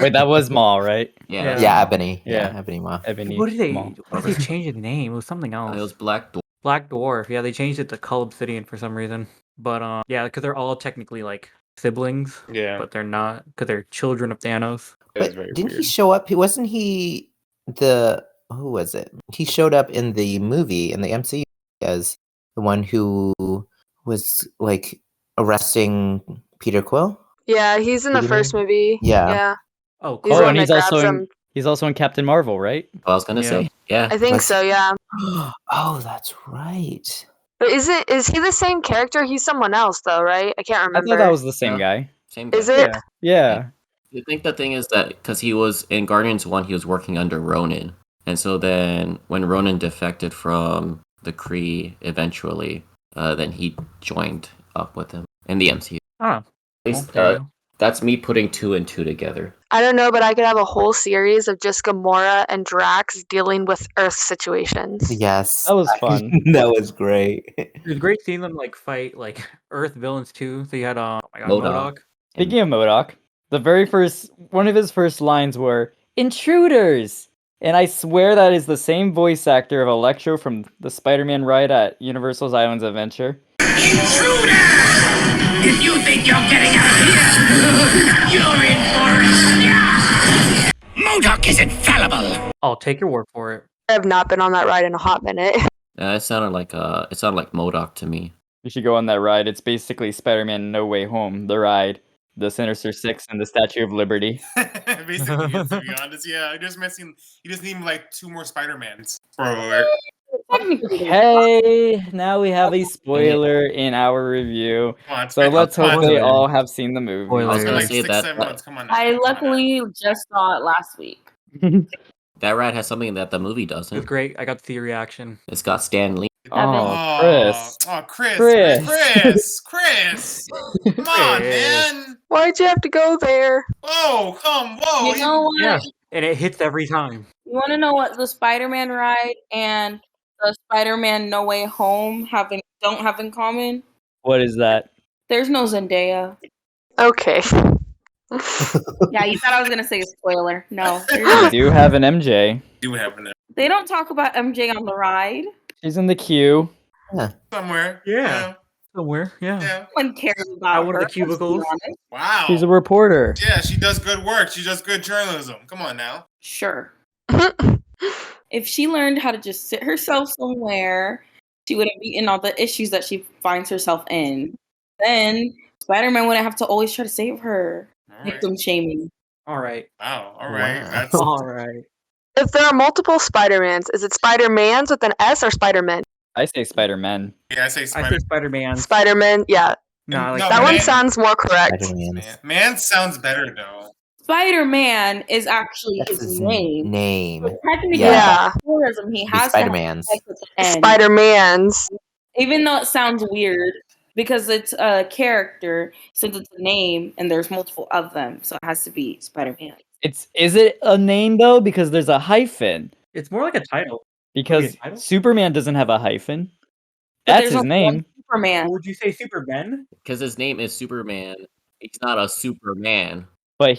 Speaker 1: Wait, that was Maul, right?
Speaker 4: Yeah.
Speaker 3: Yeah.
Speaker 10: Ebony.
Speaker 1: Yeah.
Speaker 10: Ebony Ma.
Speaker 1: Ebony.
Speaker 3: What did they?
Speaker 1: Maul.
Speaker 3: What did they change the name? It was something else.
Speaker 4: It was Black Dwarf.
Speaker 3: Black Dwarf. Yeah, they changed it to Cull Obsidian for some reason. But yeah, because they're all technically like siblings,
Speaker 2: Yeah,
Speaker 3: but they're not because they're children of Thanos.
Speaker 2: it is
Speaker 10: But
Speaker 2: very
Speaker 10: didn't he
Speaker 2: weird.
Speaker 10: show up? Wasn't he the who was it? He showed up in the movie in the MCU as the one who was like arresting Peter Quill.
Speaker 6: Yeah, he's in the
Speaker 10: Peter
Speaker 6: first
Speaker 10: Man?
Speaker 6: movie.
Speaker 10: Yeah.
Speaker 6: Yeah.
Speaker 3: Oh,
Speaker 6: He's
Speaker 3: cool.
Speaker 6: the
Speaker 1: Oh,
Speaker 6: one
Speaker 1: and
Speaker 6: that
Speaker 1: he's
Speaker 6: grabs
Speaker 1: also
Speaker 6: him.
Speaker 1: in Captain Marvel, right?
Speaker 4: I was gonna
Speaker 3: Yeah.
Speaker 4: say, yeah.
Speaker 6: I think
Speaker 10: Was
Speaker 6: so,
Speaker 10: he?
Speaker 6: yeah.
Speaker 10: Oh, that's right.
Speaker 6: But is he the same character? He's someone else though, right? I can't
Speaker 1: I
Speaker 6: remember.
Speaker 1: thought that was the same
Speaker 4: Yeah.
Speaker 1: guy.
Speaker 4: Same guy.
Speaker 6: Is it?
Speaker 3: Yeah.
Speaker 1: Yeah.
Speaker 4: I think the thing is that because he was in Guardians 1, he was working under Ronan. And so then when Ronan defected from the Kree eventually, then he joined up with him in the MCU.
Speaker 3: Ah,
Speaker 4: At
Speaker 3: well,
Speaker 4: least,
Speaker 3: there you go.
Speaker 4: that's me putting 2 and 2 together.
Speaker 6: I don't know, but I could have a whole series of just Gamora and Drax dealing with Earth situations.
Speaker 10: Yes.
Speaker 1: That was fun.
Speaker 10: That was great.
Speaker 3: It was great seeing them like fight like Earth villains too. So you had oh my god,
Speaker 4: MODOK.
Speaker 3: MODOK.
Speaker 1: Speaking of MODOK, one of his first lines were "Intruders," and I swear that is the same voice actor of Electro from the Spider-Man ride at Universal's Islands Adventure.
Speaker 11: Intruder! If you think you're getting out of here, you're in for it. MODOK is infallible.
Speaker 3: I'll take your word for it.
Speaker 6: I have not been on that ride in a hot minute.
Speaker 4: It sounded like MODOK to me.
Speaker 1: You should go on that ride. It's basically Spider-Man No Way Home, the ride, the Sinister Six, and the Statue of Liberty.
Speaker 2: Basically, to be honest, yeah. You just need like 2 more Spider-Mans. Spoiler.
Speaker 1: Okay, now we have a spoiler in our review.
Speaker 2: Come on,
Speaker 1: So let's hope they
Speaker 3: Spoiler.
Speaker 1: all have seen the movie.
Speaker 3: Spoiler.
Speaker 4: I was gonna
Speaker 2: like
Speaker 4: say
Speaker 2: 6-7 months. Come on. Now.
Speaker 5: I
Speaker 2: Come on now.
Speaker 5: luckily just saw it last week.
Speaker 4: that ride has something that the movie
Speaker 3: It was
Speaker 4: doesn't.
Speaker 3: great. I got to see the reaction.
Speaker 4: It's got Stan Lee.
Speaker 1: Oh, Chris.
Speaker 2: Oh, Chris.
Speaker 1: Chris.
Speaker 2: Chris. Come on, man.
Speaker 6: Why'd you have to go there?
Speaker 2: Whoa, whoa.
Speaker 5: You know what?
Speaker 3: Yeah, and it hits every time.
Speaker 5: You want to know what the Spider-Man ride and the Spider-Man No Way Home don't have in common?
Speaker 1: What is that?
Speaker 5: There's no Zendaya.
Speaker 6: Okay.
Speaker 5: Yeah, you thought I was gonna say a spoiler. No, there's
Speaker 1: We
Speaker 5: not.
Speaker 1: do have an MJ.
Speaker 2: Do have it
Speaker 5: They don't talk about MJ on the ride.
Speaker 1: She's in the queue.
Speaker 2: somewhere.
Speaker 3: Yeah. Somewhere, yeah.
Speaker 2: Yeah.
Speaker 5: No one cares
Speaker 3: Out
Speaker 5: about
Speaker 3: one
Speaker 5: her.
Speaker 3: of the cubicles.
Speaker 5: Let's be honest.
Speaker 2: Wow.
Speaker 1: She's a reporter.
Speaker 2: Yeah, she does good work. She does good journalism. Come on now.
Speaker 5: Sure. If she learned how to just sit herself somewhere, she wouldn't be in all the issues that she finds herself in. Then Spider-Man wouldn't have to always try to save her.
Speaker 2: All right.
Speaker 5: Victim shaming.
Speaker 3: All right.
Speaker 2: Wow. All right.
Speaker 10: Wow.
Speaker 2: That's
Speaker 3: All right.
Speaker 6: If there are multiple Spider-Mans, is it Spider-Mans with an S or Spider-Man?
Speaker 1: I say Spider-Man.
Speaker 2: yeah. I say
Speaker 3: I
Speaker 2: Spider.
Speaker 3: say Spider-Man.
Speaker 6: Spider-Man, yeah.
Speaker 3: No, I like
Speaker 2: No,
Speaker 6: That
Speaker 2: man.
Speaker 6: one sounds more correct.
Speaker 10: Spider-Man.
Speaker 2: Man sounds better though.
Speaker 5: Spider-Man is actually
Speaker 10: That's
Speaker 5: his
Speaker 10: his
Speaker 5: name.
Speaker 10: name.
Speaker 5: So technically,
Speaker 6: Yeah.
Speaker 5: by tourism, he
Speaker 10: The
Speaker 5: has to have
Speaker 10: Spider-Mans.
Speaker 5: sex with an N.
Speaker 6: Spider-Mans.
Speaker 5: Even though it sounds weird because it's a character, since it's a name and there's multiple of them, so it has to be Spider-Man.
Speaker 1: Is it a name though? Because there's a hyphen.
Speaker 3: It's more like a title.
Speaker 1: Because
Speaker 3: title?
Speaker 1: Superman doesn't have a hyphen.
Speaker 5: But
Speaker 1: That's
Speaker 5: there's
Speaker 1: his
Speaker 5: only
Speaker 1: name.
Speaker 5: one Superman.
Speaker 3: Or would you say Superman?
Speaker 4: Because his name is Superman. He's not a Superman.
Speaker 1: But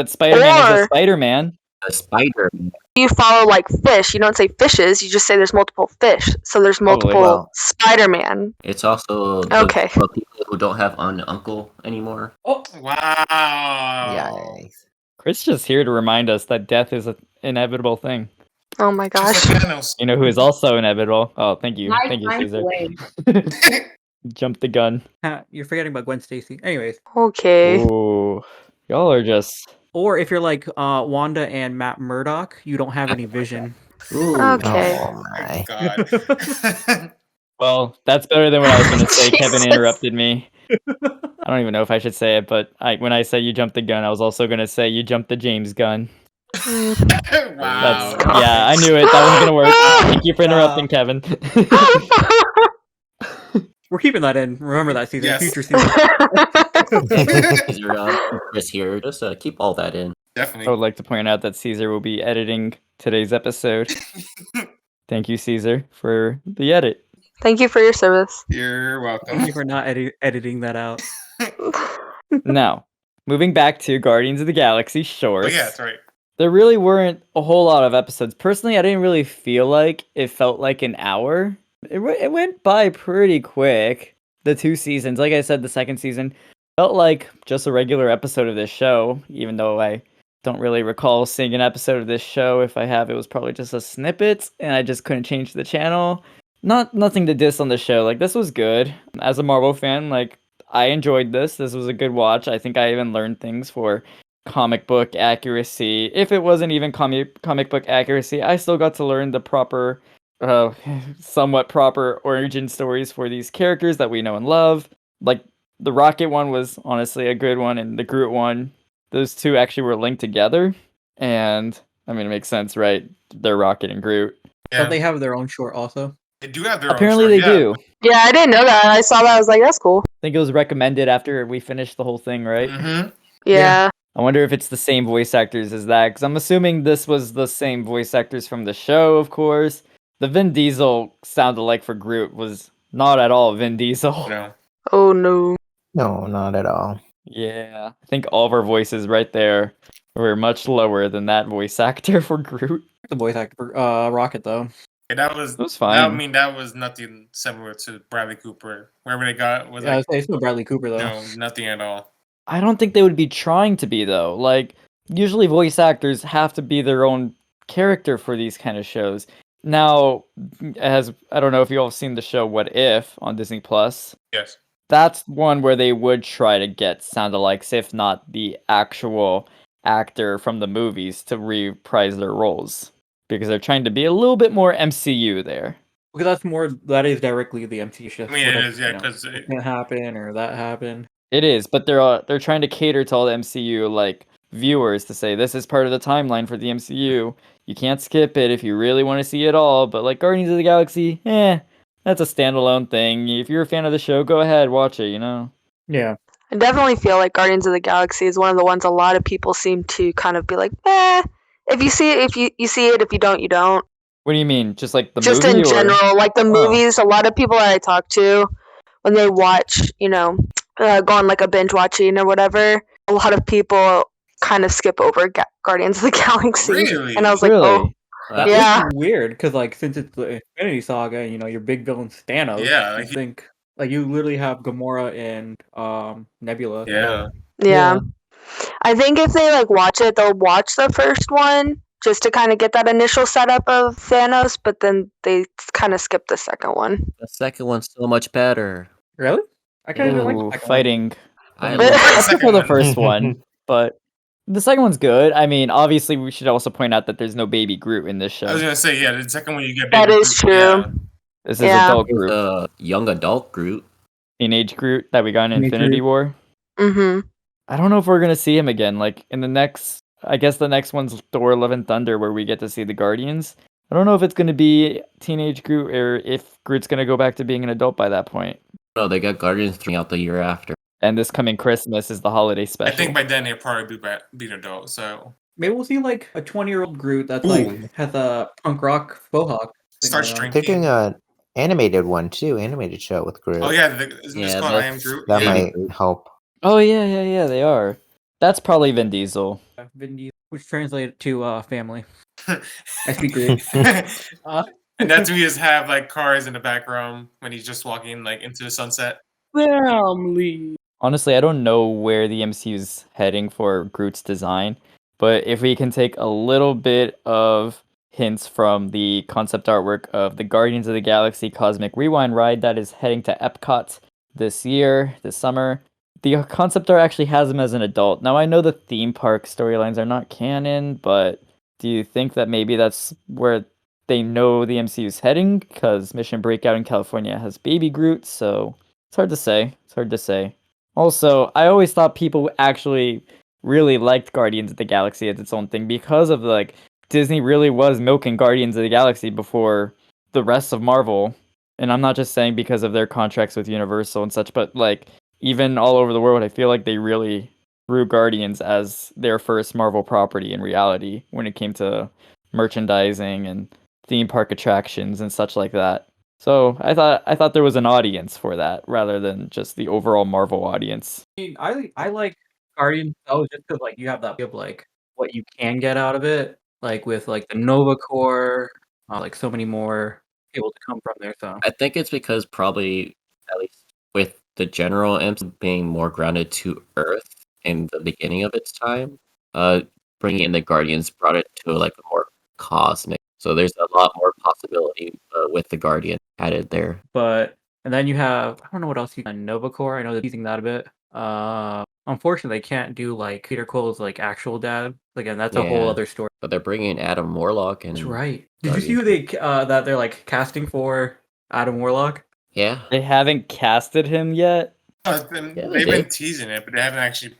Speaker 1: Spider-Man is a
Speaker 6: Or-
Speaker 1: Spider-Man.
Speaker 4: A Spider.
Speaker 6: You follow like fish. You don't say fishes. You just say there's multiple fish. So there's multiple
Speaker 10: well-
Speaker 6: Spider-Man.
Speaker 4: It's also
Speaker 6: Okay.
Speaker 4: the people who don't have an uncle anymore.
Speaker 3: Oh,
Speaker 2: Wow.
Speaker 10: Yikes.
Speaker 1: Chris just here to remind us that death is an inevitable thing.
Speaker 6: Oh my gosh.
Speaker 2: Just like Thanos.
Speaker 1: You know who is also inevitable? Oh, thank you.
Speaker 5: Nice
Speaker 1: Thank you,
Speaker 5: time
Speaker 1: Caesar.
Speaker 5: away.
Speaker 1: Jump the gun.
Speaker 3: you're forgetting about Gwen Stacy. Anyways,
Speaker 6: Okay.
Speaker 1: Ooh. Y'all are just...
Speaker 3: or if you're like Wanda and Matt Murdock, you don't have any vision.
Speaker 4: Ooh.
Speaker 6: Okay.
Speaker 10: Oh my.
Speaker 2: God.
Speaker 1: Well, that's better than what I was going to say. Kevin
Speaker 6: Jesus.
Speaker 1: interrupted me. I don't even know if I should say it, but when I said you jumped the gun, I was also going to say you jumped the James gun.
Speaker 6: Mm.
Speaker 2: wow.
Speaker 1: Yeah, I knew it. That wasn't going to work. Thank you for interrupting, Kevin.
Speaker 3: We're keeping that in. Remember that season.
Speaker 2: Yes.
Speaker 3: Future season.
Speaker 4: Caesar, Chris here. Just keep all that in.
Speaker 1: I
Speaker 2: Definitely.
Speaker 1: would like to point out that Caesar will be editing today's episode. Thank you, Caesar, for the edit.
Speaker 6: Thank you for your service.
Speaker 2: You're
Speaker 3: Thank
Speaker 2: welcome.
Speaker 3: you for not editing that out.
Speaker 1: Now, moving back to Guardians of the Galaxy
Speaker 2: Oh
Speaker 1: shorts.
Speaker 2: yeah, that's right.
Speaker 1: There really weren't a whole lot of episodes. Personally, I didn't really feel like it felt like an hour. It went by pretty quick. the 2 seasons. Like I said, the second season felt like just a regular episode of this show, even though I don't really recall seeing an episode of this show. If I have, it was probably just a snippet, and I just couldn't change the channel. Nothing to diss on the show. Like, this was good. As a Marvel fan, like, I enjoyed this. This was a good watch. I think I even learned things for comic book accuracy. If it wasn't even comic book accuracy, I still got to learn the proper, somewhat proper origin stories for these characters that we know and love. Like, the Rocket one was honestly a good one, and the Groot one, those two actually were linked together. And, I mean, it makes sense, right? They're Rocket and Groot.
Speaker 2: Yeah.
Speaker 3: Don't they have their own short also?
Speaker 2: They do have their
Speaker 1: Apparently
Speaker 2: own
Speaker 1: they
Speaker 2: short,
Speaker 1: do.
Speaker 6: Yeah, I didn't know that. I saw that. I was like, that's cool.
Speaker 1: I think it was recommended after we finished the whole thing, right?
Speaker 2: Mm-hmm.
Speaker 6: Yeah.
Speaker 1: I wonder if it's the same voice actors as that, because I'm assuming this was the same voice actors from the show, of course. The Vin Diesel sounded like for Groot was not at all Vin Diesel.
Speaker 2: No.
Speaker 6: Oh no.
Speaker 10: No, not at all.
Speaker 1: Yeah, I think all of our voices right there were much lower than that voice actor for Groot.
Speaker 3: The voice actor for Rocket though.
Speaker 2: Yeah, that was
Speaker 1: fine.
Speaker 2: I mean, that was nothing similar to Bradley Cooper. Wherever they got was like,
Speaker 3: it's no Bradley Cooper though.
Speaker 2: no, nothing at all.
Speaker 1: I don't think they would be trying to be, though. Like, usually voice actors have to be their own character for these kind of shows. Now, as I don't know if you all have seen the show What If on Disney Plus.
Speaker 2: Yes.
Speaker 1: That's one where they would try to get sound-alikes, if not the actual actor from the movies, to reprise their roles. Because they're trying to be a little bit more MCU there.
Speaker 3: Because that is directly the MCU shift.
Speaker 2: I mean, it is, yeah, because
Speaker 3: it can happen or that happened.
Speaker 1: It is, but they're trying to cater to all the MCU like viewers to say this is part of the timeline for the MCU. You can't skip it if you really want to see it all. But like Guardians of the Galaxy, that's a standalone thing. If you're a fan of the show, go ahead, watch it. You know.
Speaker 3: Yeah.
Speaker 6: I definitely feel like Guardians of the Galaxy is one of the ones a lot of people seem to kind of be like, if you see it, if you see it, if you don't, you don't.
Speaker 1: What do you mean? Just like the
Speaker 6: Just
Speaker 1: movie?
Speaker 6: in general, like the movies, a lot of people that I talk to, when they watch, go on like a binge watching or whatever, a lot of people kind of skip over Guardians of the Galaxy.
Speaker 2: Really?
Speaker 6: And I was like,
Speaker 1: Really?
Speaker 6: yeah.
Speaker 3: It's weird because like since it's the Infinity Saga, your big villain's Thanos.
Speaker 2: Yeah,
Speaker 3: I think like you literally have Gamora and Nebula.
Speaker 6: Yeah. I think if they like watch it, they'll watch the first one just to kind of get that initial setup of Thanos, but then they kind of skip the second one.
Speaker 4: The second one's so much better.
Speaker 3: Really? I kind of like the
Speaker 1: Ooh,
Speaker 3: second
Speaker 1: fighting.
Speaker 4: I
Speaker 6: love
Speaker 4: love
Speaker 1: I
Speaker 2: second
Speaker 1: prefer the
Speaker 2: one.
Speaker 1: first one, but the second one's good. I mean, obviously, we should also point out that there's no baby Groot in this
Speaker 2: I was
Speaker 1: show.
Speaker 2: gonna say, yeah, the second one you get.
Speaker 6: That
Speaker 2: Baby
Speaker 6: is
Speaker 2: Groot,
Speaker 6: true.
Speaker 2: yeah.
Speaker 1: This is
Speaker 6: Yeah.
Speaker 1: adult
Speaker 4: it was
Speaker 1: Groot,
Speaker 4: a young adult Groot.
Speaker 1: teenage Groot that we got in
Speaker 3: Teenage
Speaker 1: Infinity
Speaker 3: Groot.
Speaker 1: War.
Speaker 6: Mm-hmm.
Speaker 1: I don't know if we're gonna see him again. Like in the next, I guess the next one's Thor: Love and Thunder, where we get to see the Guardians. I don't know if it's gonna be teenage Groot or if Groot's gonna go back to being an adult by that point.
Speaker 4: No, they got Guardians 3 out the year after.
Speaker 1: And this coming Christmas is the holiday
Speaker 2: I
Speaker 1: special.
Speaker 2: think by then he'll probably be an adult. So
Speaker 3: Maybe we'll see like a 20-year-old Groot that's
Speaker 2: Ooh.
Speaker 3: like has a punk rock mohawk.
Speaker 2: starts
Speaker 3: going on.
Speaker 10: They're
Speaker 2: drinking.
Speaker 10: doing a animated one too, animated show with Groot.
Speaker 2: Oh yeah, isn't this
Speaker 4: Yeah,
Speaker 2: called I Am
Speaker 4: that's-
Speaker 2: Groot?
Speaker 10: That
Speaker 2: Yeah.
Speaker 10: might help.
Speaker 1: Oh yeah, they are. That's probably Vin Diesel.
Speaker 3: Vin Diesel, which translated to family. I speak Greek.
Speaker 2: And that's we just have like cars in the background when he's just walking like into the sunset.
Speaker 3: Family.
Speaker 1: Honestly, I don't know where the MCU's heading for Groot's design, but if we can take a little bit of hints from the concept artwork of the Guardians of the Galaxy Cosmic Rewind ride that is heading to Epcot this summer, the concept art actually has him as an adult. Now, I know the theme park storylines are not canon, but do you think that maybe that's where they know the MCU's heading? Because Mission Breakout in California has Baby Groot, so it's hard to say. Also, I always thought people actually really liked Guardians of the Galaxy as its own thing because of like Disney really was milking Guardians of the Galaxy before the rest of Marvel. And I'm not just saying because of their contracts with Universal and such, but like even all over the world, I feel like they really grew Guardians as their first Marvel property in reality when it came to merchandising and theme park attractions and such like that. So I thought there was an audience for that rather than just the overall Marvel audience.
Speaker 3: I mean, I like Guardians though, just because like you have that of like what you can get out of it, like with like the Nova Corps, like so many more able to come from there. So
Speaker 4: I think it's because probably, at least with the general MCU being more grounded to Earth in the beginning of its time, bringing in the Guardians brought it to like a more cosmic. So there's a lot more possibility with the Guardian added there.
Speaker 3: And then you have, I don't know what else you can, Nova Corps. I know they're using that a bit. Unfortunately, they can't do like Peter Quill's like actual dad. Again, that's a whole
Speaker 4: Yeah.
Speaker 3: other story.
Speaker 4: But they're bringing in Adam Warlock and
Speaker 3: That's right. Did you see who that they're like casting for Adam Warlock?
Speaker 4: Yeah.
Speaker 1: They haven't casted him yet.
Speaker 2: They've been teasing it, but they haven't actually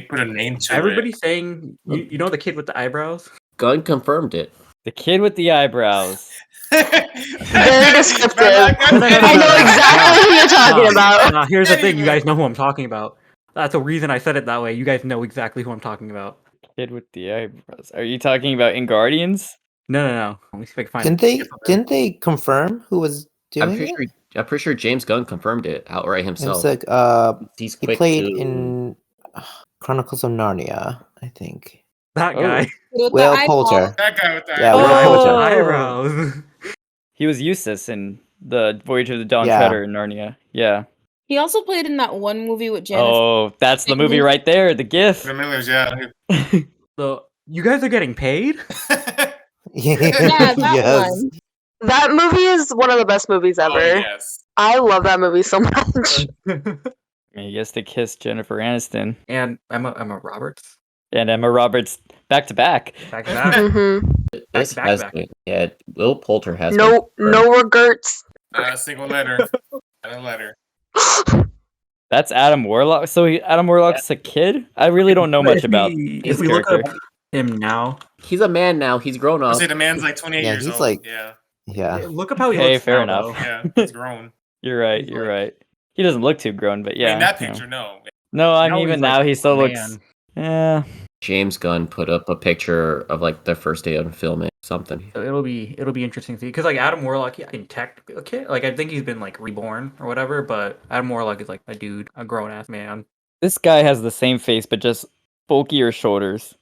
Speaker 2: put a name to it.
Speaker 3: Everybody's saying, you know the kid with the eyebrows?
Speaker 4: Gunn confirmed it.
Speaker 1: The kid with the eyebrows.
Speaker 6: Very descriptive. I know exactly who you're talking about.
Speaker 3: Here's the thing, you guys know who I'm talking about. That's the reason I said it that way. You guys know exactly who I'm talking about.
Speaker 1: Kid with the eyebrows. Are you talking about in Guardians?
Speaker 3: No. Let me see if I can find
Speaker 10: Didn't they confirm who was doing it?
Speaker 4: I'm pretty sure James Gunn confirmed it outright himself.
Speaker 10: It's like
Speaker 4: He's
Speaker 10: he
Speaker 4: quick
Speaker 10: played
Speaker 4: to-
Speaker 10: in Chronicles of Narnia, I think.
Speaker 3: That guy.
Speaker 10: Will Poulter.
Speaker 2: That guy with the
Speaker 10: Yeah, Will Poulter.
Speaker 3: Eyebrows.
Speaker 1: He was Eustace in the Voyage of the Dawn
Speaker 10: Yeah.
Speaker 1: Treader in Narnia. Yeah.
Speaker 5: He also played in that one movie with Jennifer.
Speaker 1: Oh, that's the movie right there. The GIF.
Speaker 2: The Millers, yeah.
Speaker 3: So you guys are getting paid?
Speaker 5: Yeah, that
Speaker 10: Yes.
Speaker 5: one.
Speaker 6: That movie is one of the best movies ever.
Speaker 2: Oh, yes.
Speaker 6: I love that movie so much.
Speaker 1: He gets to kiss Jennifer Aniston
Speaker 3: And Emma Roberts.
Speaker 1: and Emma Roberts back to back.
Speaker 3: Back to back.
Speaker 6: hmm
Speaker 4: This
Speaker 3: back,
Speaker 4: has
Speaker 3: back.
Speaker 4: been, yeah. Will Poulter has
Speaker 6: No regrets.
Speaker 2: Not a single letter. Not a letter.
Speaker 1: That's Adam Warlock. So Adam Warlock's a kid? I really don't know much about
Speaker 3: If
Speaker 1: his
Speaker 3: we look
Speaker 1: character.
Speaker 3: up him now,
Speaker 4: He's a man now. He's grown
Speaker 2: I
Speaker 4: up.
Speaker 2: say the man's like 28
Speaker 10: Yeah,
Speaker 2: years
Speaker 10: he's
Speaker 2: old.
Speaker 10: like-
Speaker 2: yeah,
Speaker 3: look up how he
Speaker 1: Okay,
Speaker 3: looks
Speaker 1: fair
Speaker 3: now,
Speaker 1: enough.
Speaker 3: though.
Speaker 2: yeah, he's grown.
Speaker 1: You're right.
Speaker 3: He's
Speaker 1: You're
Speaker 3: like-
Speaker 1: right. He doesn't look too grown, but yeah.
Speaker 2: I mean, that
Speaker 1: you know.
Speaker 2: picture, no.
Speaker 1: No, I
Speaker 3: Now
Speaker 1: mean, even
Speaker 3: he's
Speaker 1: now
Speaker 3: like
Speaker 1: he still
Speaker 3: a
Speaker 1: looks.
Speaker 3: man.
Speaker 1: Yeah.
Speaker 4: James Gunn put up a picture of like the first day of filming something.
Speaker 3: So it'll be interesting to see because like Adam Warlock, yeah, in tech, okay, like I think he's been like reborn or whatever, but Adam Warlock is like a dude, a grown ass man.
Speaker 1: This guy has the same face, but just bulkier shoulders.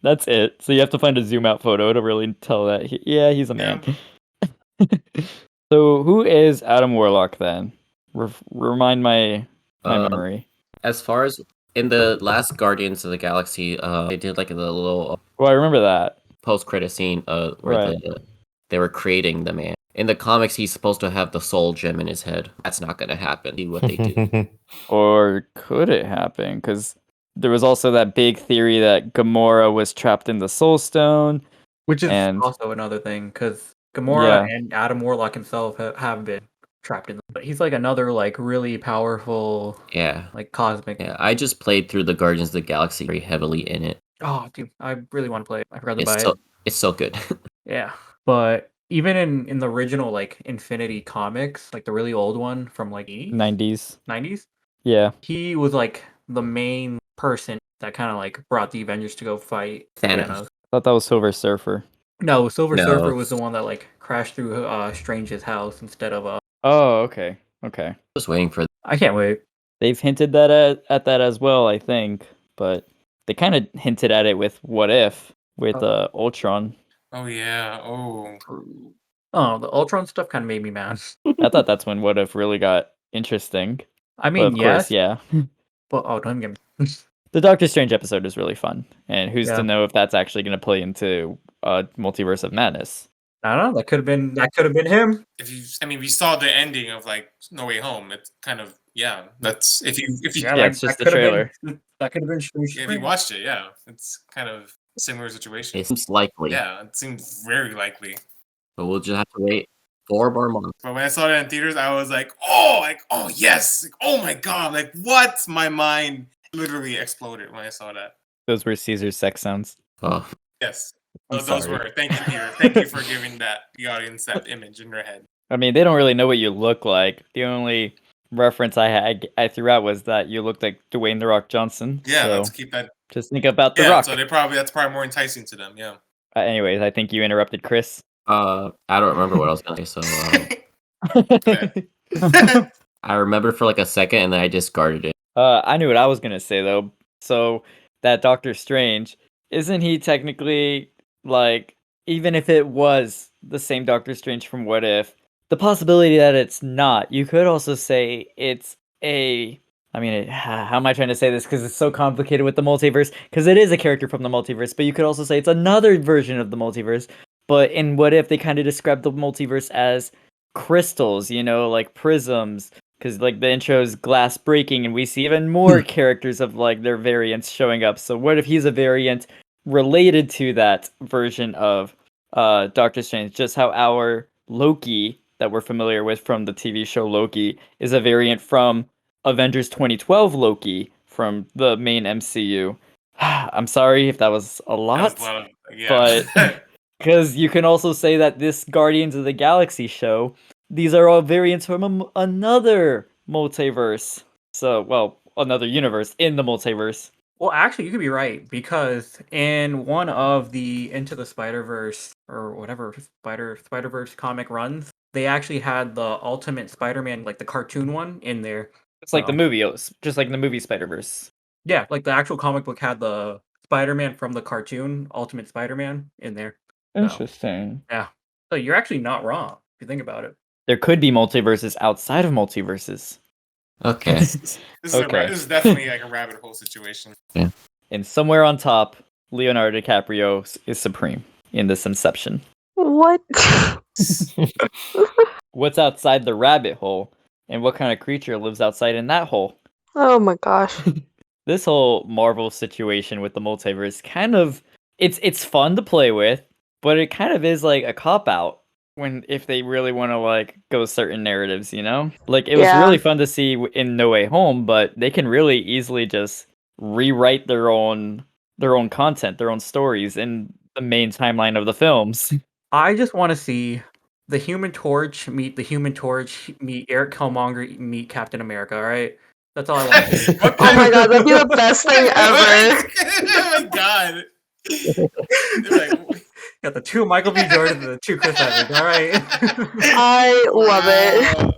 Speaker 1: That's it. So you have to find a zoom out photo to really tell that. He's a man. So who is Adam Warlock then? Remind my memory.
Speaker 4: As far as in the last Guardians of the Galaxy, they did like a little
Speaker 1: Well, I remember that.
Speaker 4: post-credit scene where
Speaker 1: Right.
Speaker 4: they were creating the man. In the comics, he's supposed to have the soul gem in his head. That's not going to happen. See what they do.
Speaker 1: Or could it happen? Because there was also that big theory that Gamora was trapped in the Soul Stone.
Speaker 3: Which is
Speaker 1: And-
Speaker 3: also another thing because Gamora
Speaker 1: Yeah.
Speaker 3: and Adam Warlock himself have been trapped in. But he's like another like really powerful
Speaker 4: Yeah.
Speaker 3: like cosmic.
Speaker 4: Yeah, I just played through the Guardians of the Galaxy very heavily in it.
Speaker 3: Oh, dude, I really want to play it. I forgot to buy
Speaker 4: It's so good.
Speaker 3: Yeah, but even in the original like Infinity comics, like the really old one from like 80s,
Speaker 1: 90s.
Speaker 3: 90s,
Speaker 1: Yeah.
Speaker 3: he was like the main person that kind of like brought the Avengers to go fight
Speaker 4: Thanos.
Speaker 3: Thanos.
Speaker 1: I thought that was Silver Surfer.
Speaker 3: No, Silver
Speaker 4: No.
Speaker 3: Surfer was the one that like crashed through Strange's house instead of
Speaker 1: Oh, okay. Okay.
Speaker 4: Just waiting for
Speaker 3: I can't wait.
Speaker 1: They've hinted that at that as well, I think. But they kind of hinted at it with What If with Ultron.
Speaker 2: Oh, yeah. Oh.
Speaker 3: Oh, the Ultron stuff kind of made me mad.
Speaker 1: I thought that's when What If really got interesting.
Speaker 3: I
Speaker 1: But
Speaker 3: mean,
Speaker 1: of
Speaker 3: yes,
Speaker 1: course, yeah.
Speaker 3: but don't get me.
Speaker 1: The Doctor Strange episode is really fun. And who's
Speaker 3: Yeah.
Speaker 1: to know if that's actually going to play into Multiverse of Madness?
Speaker 3: I don't know. That could have been him.
Speaker 2: We saw the ending of like No Way Home. It's kind of That's if you
Speaker 1: Yeah,
Speaker 3: like,
Speaker 1: it's just
Speaker 3: that
Speaker 1: the
Speaker 3: could have
Speaker 1: trailer.
Speaker 3: That could have been Strange.
Speaker 2: if you watched it, it's kind of a similar situation.
Speaker 4: it seems likely.
Speaker 2: Yeah, it seems very likely.
Speaker 4: But we'll just have to wait 4 more months.
Speaker 2: But when I saw it in theaters, I was like, oh yes, like, oh my god, like what? My mind literally exploded when I saw that.
Speaker 1: Those were Caesar's sex sounds.
Speaker 4: Oh,
Speaker 2: Yes,
Speaker 1: I'm
Speaker 2: those
Speaker 1: sorry.
Speaker 2: were. Thank you, Peter. Thank you for giving the audience that image in their head.
Speaker 1: I mean, they don't really know what you look like. The only reference I threw out was that you looked like Dwayne The Rock Johnson.
Speaker 2: Yeah,
Speaker 1: so
Speaker 2: let's keep that.
Speaker 1: just think about The
Speaker 2: Yeah,
Speaker 1: Rock.
Speaker 2: so that's probably more enticing to them. Yeah.
Speaker 1: Anyways, I think you interrupted Chris.
Speaker 4: I don't remember what I was gonna say. So I remember for like a second, and then I discarded it.
Speaker 1: I knew what I was gonna say though. So that Doctor Strange, isn't he technically like, even if it was the same Doctor Strange from What If, the possibility that it's not, you could also say it's how am I trying to say this? Because it's so complicated with the multiverse. Because it is a character from the multiverse, but you could also say it's another version of the multiverse. But in What If, they kind of describe the multiverse as crystals, like prisms. Because like the intro is glass breaking, and we see even more characters of like their variants showing up. So what if he's a variant related to that version of Doctor Strange? Just how our Loki that we're familiar with from the TV show Loki is a variant from Avengers 2012 Loki from the main MCU. I'm sorry if that was a lot, but because you can also say that this Guardians of the Galaxy show, these are all variants from another multiverse. So, well, another universe in the multiverse.
Speaker 3: Well, actually, you could be right because in one of the Into the Spider-Verse or whatever Spider-Verse comic runs, they actually had the Ultimate Spider-Man, like the cartoon one, in there.
Speaker 1: It's like the movie, just like the movie Spider-Verse.
Speaker 3: Yeah, like the actual comic book had the Spider-Man from the cartoon, Ultimate Spider-Man, in there.
Speaker 1: Interesting.
Speaker 3: Yeah. So you're actually not wrong if you think about it.
Speaker 1: There could be multiverses outside of multiverses.
Speaker 4: Okay.
Speaker 2: This is definitely like a rabbit hole situation.
Speaker 4: Yeah.
Speaker 1: And somewhere on top, Leonardo DiCaprio is supreme in this inception.
Speaker 6: What?
Speaker 1: What's outside the rabbit hole, and what kind of creature lives outside in that hole?
Speaker 6: Oh my gosh.
Speaker 1: This whole Marvel situation with the multiverse it's fun to play with, but it kind of is like a cop-out if they really want to like go certain narratives, Like it was really fun to see in No Way Home, but they can really easily just rewrite their own content, their own stories in the main timeline of the films.
Speaker 3: I just want to see the Human Torch meet the Human Torch meet Eric Killmonger meet Captain America, alright? That's all I want to see.
Speaker 6: Oh my god, that'd be the best thing ever.
Speaker 2: Oh my god.
Speaker 3: Got the two Michael B. Jordan and the two Chris Evans, alright?
Speaker 6: I love it.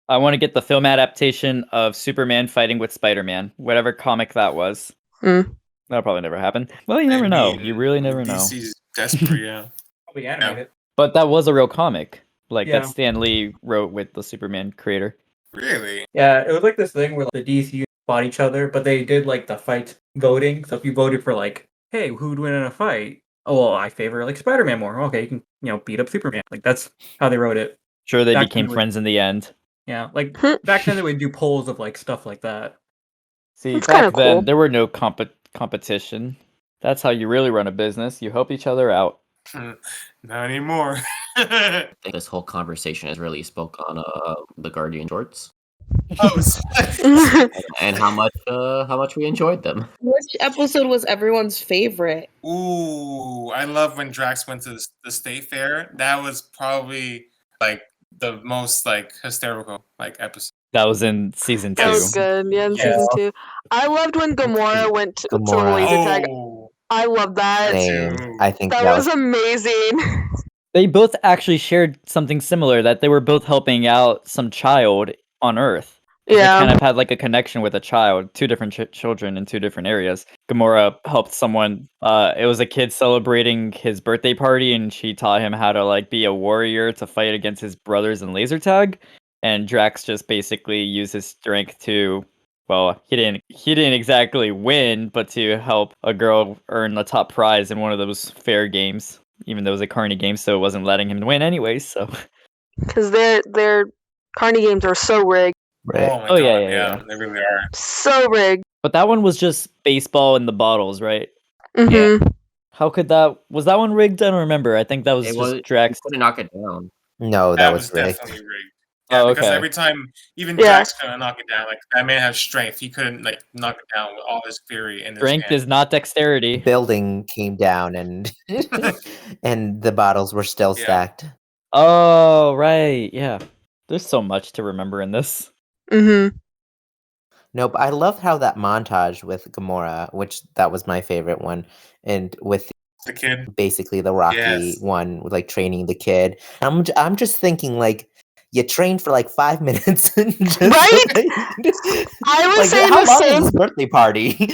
Speaker 1: I want to get the film adaptation of Superman fighting with Spider-Man, whatever comic that was. That'll probably never happen. Well, you never know. You really never know.
Speaker 2: DC's desperate, yeah.
Speaker 3: Probably animated.
Speaker 1: But that was a real comic, that Stan Lee wrote with the Superman creator.
Speaker 2: Really?
Speaker 3: Yeah, it was like this thing where the DC fought each other, but they did like the fight voting. So if you voted for like, hey, who'd win in a fight? Oh, well, I favor like Spider-Man more. Okay, you can beat up Superman. Like that's how they wrote it.
Speaker 1: Sure, they became friends in the end.
Speaker 3: Yeah, like back then they would do polls of like stuff like that.
Speaker 1: See, back then there were no competition. That's how you really run a business. You help each other out.
Speaker 2: Not anymore.
Speaker 4: I think this whole conversation has really spoke on the Guardian shorts. And how much we enjoyed them.
Speaker 5: Which episode was everyone's favorite?
Speaker 2: Ooh, I love when Drax went to the state fair. That was probably like the most like hysterical like episode.
Speaker 1: That was in season 2.
Speaker 6: That was good. Yeah, in season 2. I loved when Gamora went to the laser tag. I love that.
Speaker 10: I think
Speaker 6: that was amazing.
Speaker 1: They both actually shared something similar, that they were both helping out some child on Earth.
Speaker 6: Yeah.
Speaker 1: They kind of had like a connection with a child, two different children in two different areas. Gamora helped someone. It was a kid celebrating his birthday party, and she taught him how to like be a warrior to fight against his brothers in laser tag. And Drax just basically used his strength to, well, he didn't exactly win, but to help a girl earn the top prize in one of those fair games, even though it was a carny game, so it wasn't letting him win anyways. So
Speaker 6: because their carny games are so rigged.
Speaker 10: Right.
Speaker 2: Oh my
Speaker 1: God,
Speaker 2: yeah, they really are.
Speaker 6: So rigged.
Speaker 1: But that one was just baseball in the bottles, right?
Speaker 6: Mm-hmm.
Speaker 1: How could was that one rigged? I don't remember. I think that was just Drax.
Speaker 4: Couldn't knock it down.
Speaker 10: No, that was rigged.
Speaker 2: Definitely rigged. Yeah, because every time, even Drax couldn't knock it down. Like that man has strength. He couldn't like knock it down with all his fury and
Speaker 1: strength is not dexterity.
Speaker 10: Building came down and and the bottles were still stacked.
Speaker 1: Oh right, yeah. There's so much to remember in this.
Speaker 6: Mm-hmm.
Speaker 10: Nope, I loved how that montage with Gamora, which that was my favorite one, and with
Speaker 2: the kid,
Speaker 10: basically the Rocky one, with like training the kid. I'm just thinking like. You trained for like 5 minutes, and just,
Speaker 6: right? I was saying
Speaker 10: how
Speaker 6: the
Speaker 10: long
Speaker 6: same.
Speaker 10: is this birthday party?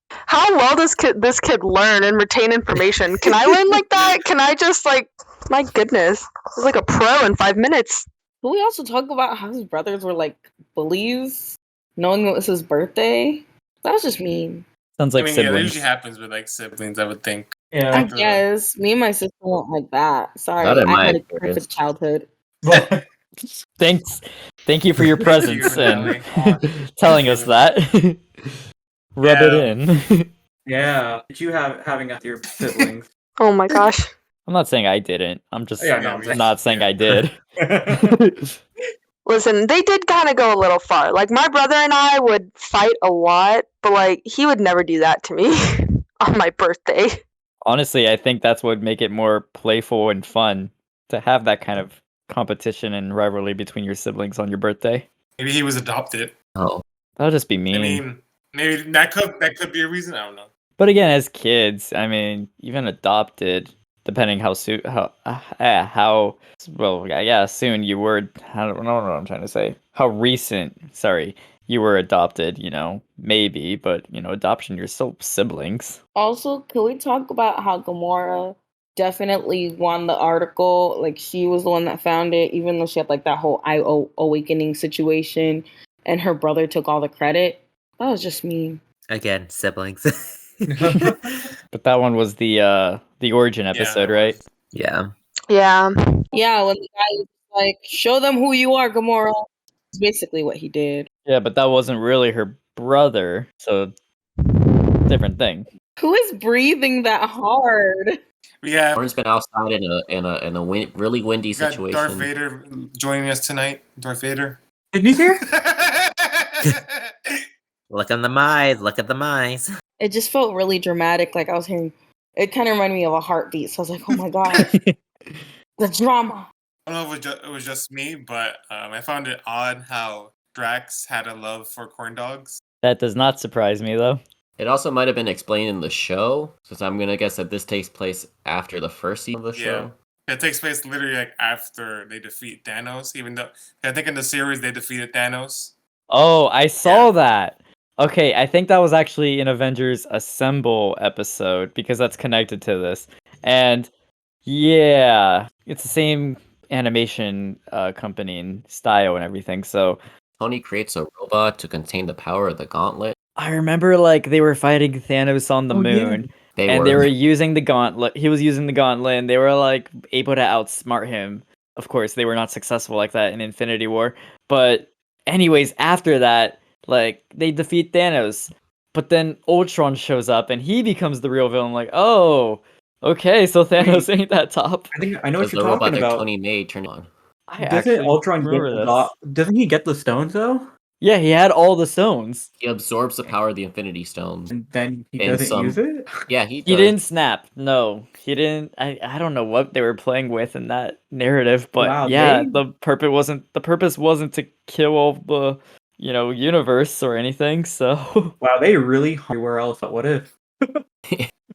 Speaker 6: How well does this kid learn and retain information? Can I learn like that? Can I just like? My goodness, it's like a pro in 5 minutes.
Speaker 5: But we also talk about how his brothers were like bullies, knowing it was his birthday. That was just mean.
Speaker 1: Sounds
Speaker 2: I
Speaker 1: like
Speaker 2: mean, yeah, that
Speaker 1: siblings.
Speaker 2: usually happens with like siblings, I would think.
Speaker 3: Yeah.
Speaker 5: I guess me and my sister weren't like that. Sorry,
Speaker 4: Not in
Speaker 5: I
Speaker 4: my
Speaker 5: had a
Speaker 4: experience.
Speaker 5: perfect childhood.
Speaker 1: Thanks. Thank you for your
Speaker 2: Thank you,
Speaker 1: presence and
Speaker 2: Natalie.
Speaker 1: telling us that. Rub it in.
Speaker 3: Yeah. Did you having your siblings?
Speaker 6: Oh my gosh.
Speaker 1: I'm not saying I didn't. I'm just
Speaker 3: Yeah, no, I'm saying-
Speaker 1: not saying I did.
Speaker 6: Listen, they did kind of go a little far. Like my brother and I would fight a lot, but like he would never do that to me on my birthday.
Speaker 1: Honestly, I think that's what would make it more playful and fun to have that kind of competition and rivalry between your siblings on your birthday.
Speaker 2: Maybe he was adopted.
Speaker 4: Oh,
Speaker 1: That'll just be mean.
Speaker 2: I mean, maybe that could be a reason. I don't know.
Speaker 1: But again, as kids, I mean, even adopted, depending how soon, how well, yeah, soon you were. I don't know what I'm trying to say. How recent, sorry, you were adopted. Maybe, but adoption, you're still siblings.
Speaker 5: Also, can we talk about how Gamora definitely won the article? Like she was the one that found it, even though she had like that whole awakening situation, and her brother took all the credit. That was just mean.
Speaker 7: Again, siblings.
Speaker 1: But that one was the origin episode,
Speaker 2: that
Speaker 1: right?
Speaker 2: was.
Speaker 7: Yeah.
Speaker 6: Yeah.
Speaker 5: Yeah, when the guy was like, "Show them who you are, Gamora." It's basically what he did.
Speaker 1: Yeah, but that wasn't really her brother, so different thing.
Speaker 5: Who is breathing that hard?
Speaker 2: We have
Speaker 4: Lauren's been outside in a really windy
Speaker 2: we got
Speaker 4: situation.
Speaker 2: Darth Vader joining us tonight. Darth Vader.
Speaker 3: Did you hear?
Speaker 7: Look at the mice. Look at the mice.
Speaker 5: It just felt really dramatic. Like I was hearing, it kind of reminded me of a heartbeat. So I was like, "Oh my gosh, the drama."
Speaker 2: I don't know if it was just me, but I found it odd how Drax had a love for corn dogs.
Speaker 1: That does not surprise me, though.
Speaker 4: It also might have been explained in the show, since I'm gonna guess that this takes place after the first season of the show.
Speaker 2: It takes place literally like after they defeat Thanos, even though I think in the series they defeated Thanos.
Speaker 1: Oh, I saw that. Okay, I think that was actually an Avengers Assemble episode because that's connected to this. And yeah, it's the same animation company and style and everything. So
Speaker 4: Tony creates a robot to contain the power of the gauntlet.
Speaker 1: I remember like they were fighting Thanos on the moon. They were using the gauntlet. He was using the gauntlet, and they were like able to outsmart him. Of course, they were not successful like that in Infinity War. But anyways, after that, like they defeat Thanos. But then Ultron shows up, and he becomes the real villain. Like, oh, okay, so Thanos ain't that top.
Speaker 3: I know what
Speaker 4: Because
Speaker 3: you're
Speaker 4: the robot
Speaker 3: talking
Speaker 4: that
Speaker 3: about.
Speaker 4: Tony made turned on.
Speaker 1: I
Speaker 3: Doesn't
Speaker 1: actually
Speaker 3: Ultron get
Speaker 1: remember this.
Speaker 3: doesn't he get the stones though?
Speaker 1: Yeah, he had all the stones.
Speaker 4: He absorbs the power of the Infinity Stones.
Speaker 3: And then he
Speaker 4: And
Speaker 3: doesn't use it?
Speaker 4: Yeah, he
Speaker 1: He
Speaker 4: does.
Speaker 1: didn't snap. No, he didn't. I don't know what they were playing with in that narrative, but
Speaker 3: Wow,
Speaker 1: yeah,
Speaker 3: they-
Speaker 1: the purpose wasn't to kill all the universe or anything. So
Speaker 3: Wow, they really everywhere else. But what if?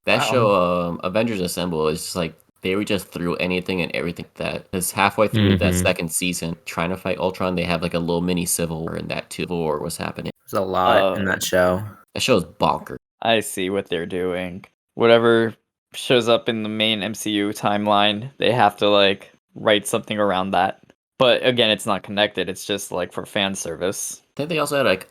Speaker 4: That
Speaker 3: Wow.
Speaker 4: show, Avengers Assembled, is just like they were just threw anything and everything that is halfway through that
Speaker 7: Mhm.
Speaker 4: second season trying to fight Ultron. They have like a little mini civil war, and that too war was happening.
Speaker 7: There's a lot in that show.
Speaker 4: That show is bonkers.
Speaker 1: I see what they're doing. Whatever shows up in the main MCU timeline, they have to like write something around that. But again, it's not connected. It's just like for fan service.
Speaker 4: I think they also had like